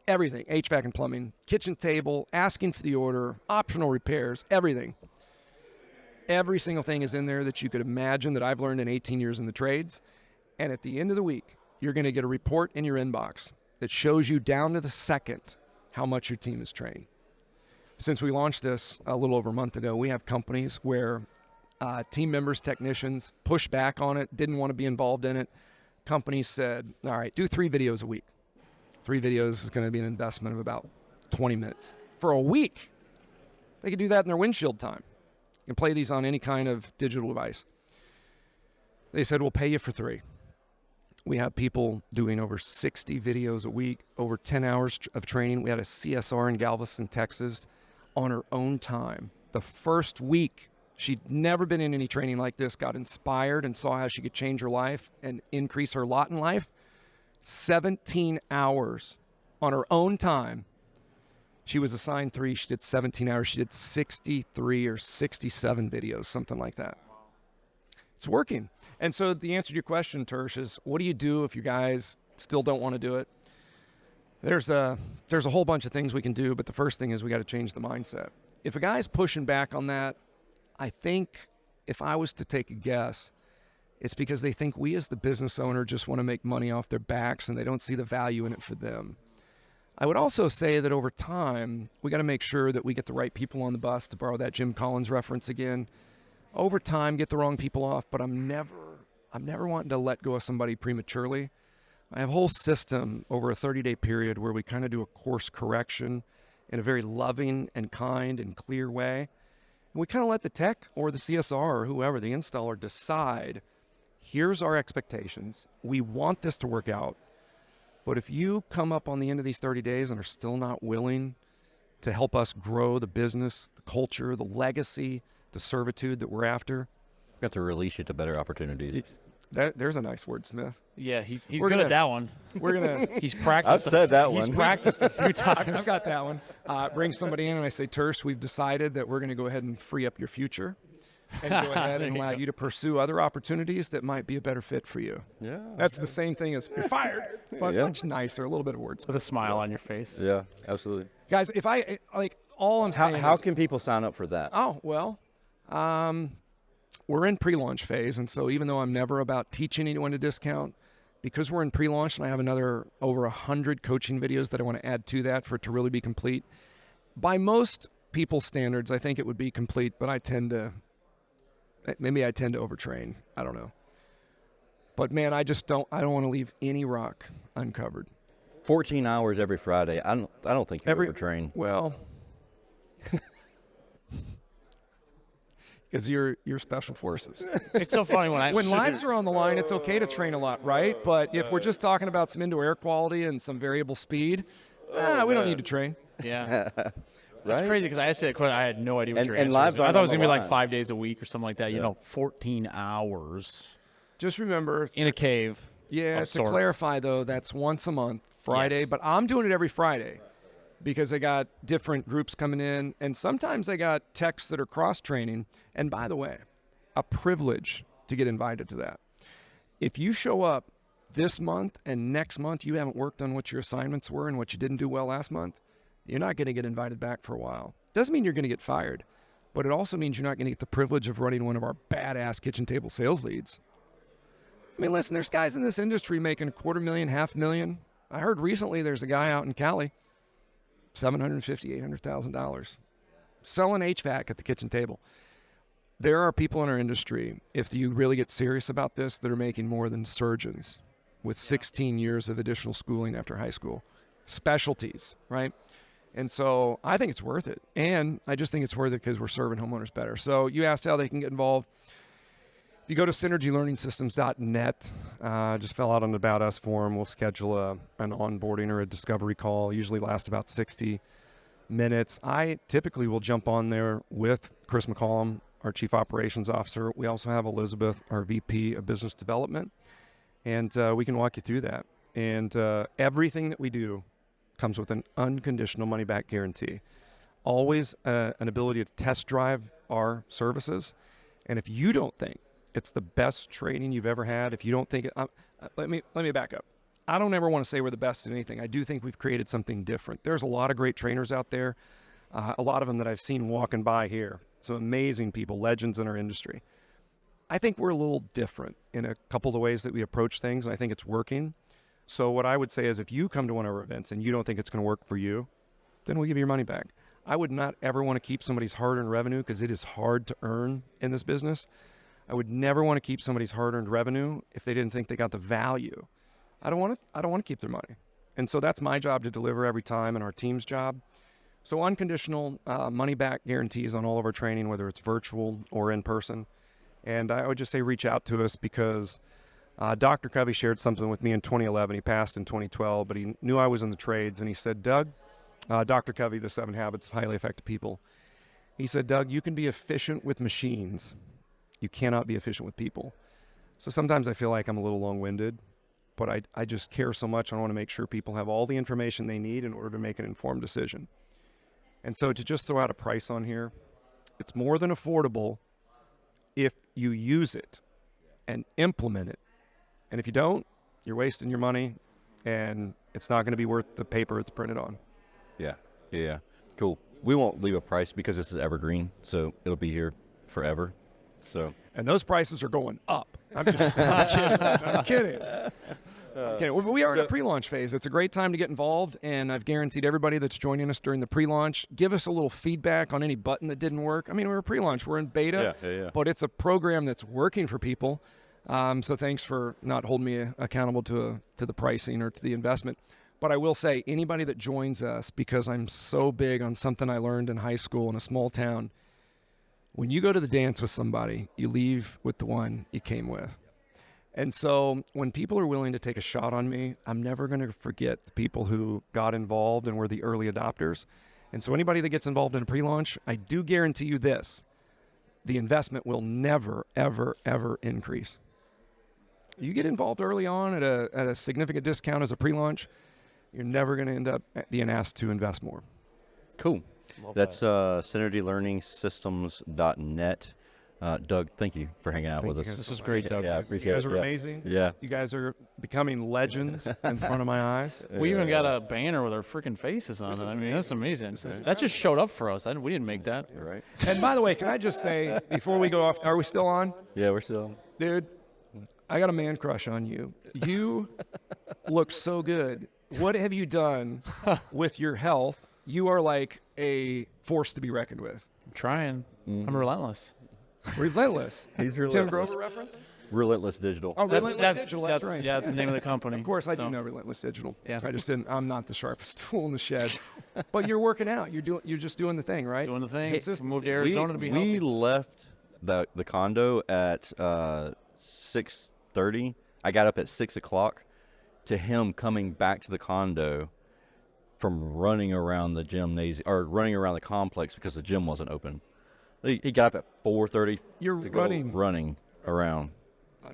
everything, HVAC and plumbing, kitchen table, asking for the order, optional repairs, everything. Every single thing is in there that you could imagine that I've learned in 18 years in the trades. And at the end of the week, you're going to get a report in your inbox that shows you down to the second how much your team is trained. Since we launched this a little over a month ago, we have companies where team members, technicians pushed back on it, didn't want to be involved in it. Companies said, all right, do 3 videos a week. 3 videos is going to be an investment of about 20 minutes. For a week, they could do that in their windshield time. You can play these on any kind of digital device. They said, we'll pay you for 3. We have people doing over 60 videos a week, over 10 hours of training. We had a CSR in Galveston, Texas, on her own time. The first week, she'd never been in any training like this, got inspired and saw how she could change her life and increase her lot in life. 17 hours on her own time. She was assigned 3. She did 17 hours. She did 63 or 67 videos, something like that. It's working. And so the answer to your question, Tersh, is what do you do if you guys still don't want to do it? There's a whole bunch of things we can do, but the first thing is we got to change the mindset. If a guy's pushing back on that, I think if I was to take a guess, it's because they think we as the business owner just want to make money off their backs and they don't see the value in it for them. I would also say that over time, we got to make sure that we get the right people on the bus, to borrow that Jim Collins reference again. Over time, get the wrong people off, but I'm never wanting to let go of somebody prematurely. I have a whole system over a 30-day period where we kind of do a course correction in a very loving and kind and clear way. And we kind of let the tech or the CSR or whoever, the installer, decide, here's our expectations. We want this to work out. But if you come up on the end of these 30 days and are still not willing to help us grow the business, the culture, the legacy, the servitude that we're after, Got to release you to better opportunities. there's a nice wordsmith. Yeah, he's We're good gonna- at that one. We're going to... He's practiced. I've said that He's one. practiced a few times. I've got that one. Bring somebody in and I say, Tersh, we've decided that we're going to go ahead and free up your future and go ahead and allow you to pursue other opportunities that might be a better fit for you. Yeah. That's the same thing as you're fired, but Yeah. much nicer, a little bit of words. With a smile on your face. Yeah, absolutely. Guys, if I, like, all I'm saying How is... can people sign up for that? Oh, well, we're in pre-launch phase, and so even though I'm never about teaching anyone to discount, because we're in pre-launch and I have over 100 coaching videos that I want to add to that for it to really be complete, by most people's standards, I think it would be complete, but I tend to overtrain. I don't know. But man, I don't want to leave any rock uncovered. 14 hours every Friday. I don't think you overtrain. Well, because you're special forces. It's so funny when Lives are on the line, it's okay to train a lot, right? But if we're just talking about some indoor air quality and some variable speed, we don't need to train. Yeah. That's Right? crazy because I asked that question. I had no idea what And- your and answer lives was. I aren't thought it on was the going to be like line. 5 days a week or something like that. Yeah. You know, 14 hours Just remember, in a cave. yeah, of to sorts. clarify though, that's once a month, Friday, Yes. but I'm doing it every Friday because I got different groups coming in, and sometimes I got techs that are cross-training. And by the way, a privilege to get invited to that. If you show up this month and next month you haven't worked on what your assignments were and what you didn't do well last month, you're not going to get invited back for a while. Doesn't mean you're going to get fired, but it also means you're not going to get the privilege of running one of our badass kitchen table sales leads. I mean, listen, there's guys in this industry making $250,000, $500,000. I heard recently there's a guy out in Cali, $750,000, $800,000, selling HVAC at the kitchen table. There are people in our industry, if you really get serious about this, that are making more than surgeons with 16 years of additional schooling after high school. Specialties, right? And so I think it's worth it. And I just think it's worth it because we're serving homeowners better. So you asked how they can get involved. If you go to synergylearningsystems.net, just fill out an About Us form. We'll schedule an onboarding or a discovery call. Usually lasts about 60 minutes. I typically will jump on there with Chris McCollum, our Chief Operations Officer. We also have Elizabeth, our VP of Business Development, and we can walk you through that. And everything that we do comes with an unconditional money-back guarantee. Always an ability to test drive our services. And if you don't think it's the best training you've ever had, if you don't think it, let me back up. I don't ever want to say we're the best at anything. I do think we've created something different. There's a lot of great trainers out there, a lot of them that I've seen walking by here. Some amazing people, legends in our industry. I think we're a little different in a couple of the ways that we approach things, and I think it's working. So what I would say is if you come to one of our events and you don't think it's going to work for you, then we'll give you your money back. I would not ever want to keep somebody's hard-earned revenue because it is hard to earn in this business. I would never want to keep somebody's hard-earned revenue if they didn't think they got the value. I don't want to keep their money. And so that's my job to deliver every time, and our team's job. So unconditional money-back guarantees on all of our training, whether it's virtual or in person. And I would just say reach out to us because Dr. Covey shared something with me in 2011. He passed in 2012, but he knew I was in the trades, and he said, Doug, Dr. Covey, The 7 Habits of Highly Effective People. He said, Doug, you can be efficient with machines. You cannot be efficient with people. So sometimes I feel like I'm a little long-winded, but I just care so much. I want to make sure people have all the information they need in order to make an informed decision. And so to just throw out a price on here, it's more than affordable if you use it and implement it. And if you don't, you're wasting your money, and it's not going to be worth the paper it's printed on. Yeah. Cool. We won't leave a price because this is evergreen, so it'll be here forever. So. And those prices are going up. I'm just I'm kidding. I'm kidding. We are in a pre-launch phase. It's a great time to get involved, and I've guaranteed everybody that's joining us during the pre-launch, give us a little feedback on any button that didn't work. I mean, we're pre-launch. We're in beta, but it's a program that's working for people. So thanks for not holding me accountable to the pricing or to the investment. But I will say, anybody that joins us, because I'm so big on something I learned in high school in a small town, when you go to the dance with somebody, you leave with the one you came with. And so when people are willing to take a shot on me, I'm never going to forget the people who got involved and were the early adopters. And so anybody that gets involved in a pre-launch, I do guarantee you this, the investment will never, ever, ever increase. You get involved early on at a significant discount as a pre-launch, you're never going to end up being asked to invest more. Cool. That's synergylearningsystems.net. Doug, thank you for hanging out with us. This was great, Doug. Yeah, I appreciate it. You guys are amazing. Yeah. You guys are becoming legends in front of my eyes. We even got a banner with our freaking faces on it. I mean, that's amazing. That just showed up for us. We didn't make that. You're right. And by the way, can I just say, before we go off, are we still on? Yeah, we're still. Dude, I got a man crush on you. You look so good. What have you done with your health? You are like a force to be reckoned with. I'm trying. I'm relentless. Relentless. He's relentless. Tim Grover reference? Relentless Digital. Oh, Relentless Digital. That's right. Yeah, that's the name of the company. Of course, I do know Relentless Digital. Yeah. I just didn't. I'm not the sharpest tool in the shed. But you're working out. You're just doing the thing, right? Doing the thing. Consistency. Moved to Arizona to be healthy. We left the condo at 6:30. I got up at 6 o'clock to him coming back to the condo from running around the gymnasium or running around the complex because the gym wasn't open. He got up at 4:30 You're to running. go running around.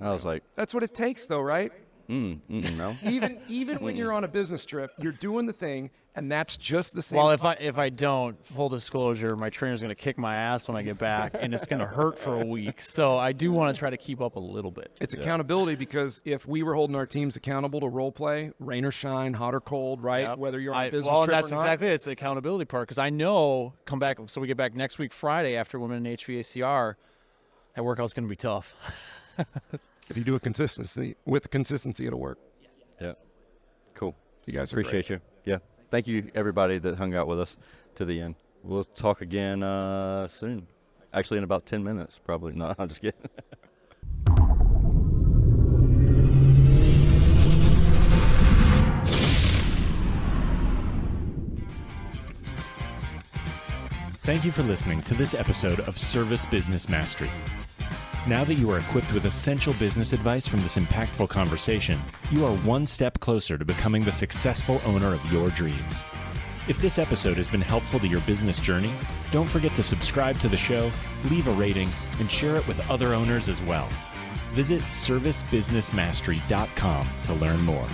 I was like, That's what it takes, though, right? no. Even when you're on a business trip, you're doing the thing, and that's just the same. Well, if I don't, full disclosure, my trainer's going to kick my ass when I get back, and it's going to hurt for a week. So I do want to try to keep up a little bit. It's accountability, because if we were holding our teams accountable to role play, rain or shine, hot or cold, right? Yep. Whether you're on a business well, trip that's or not. exactly it. It's the accountability part, because I know come back. So we get back next week Friday after Women in HVACR. That workout's going to be tough. If you do it with consistency, it'll work. Yeah. Cool. You guys are Appreciate great. you. Yeah. Thank you, everybody that hung out with us to the end. We'll talk again soon. Actually, in about 10 minutes, probably. No, I'm just kidding. Thank you for listening to this episode of Service Business Mastery. Now that you are equipped with essential business advice from this impactful conversation, you are one step closer to becoming the successful owner of your dreams. If this episode has been helpful to your business journey, don't forget to subscribe to the show, leave a rating, and share it with other owners as well. Visit servicebusinessmastery.com to learn more.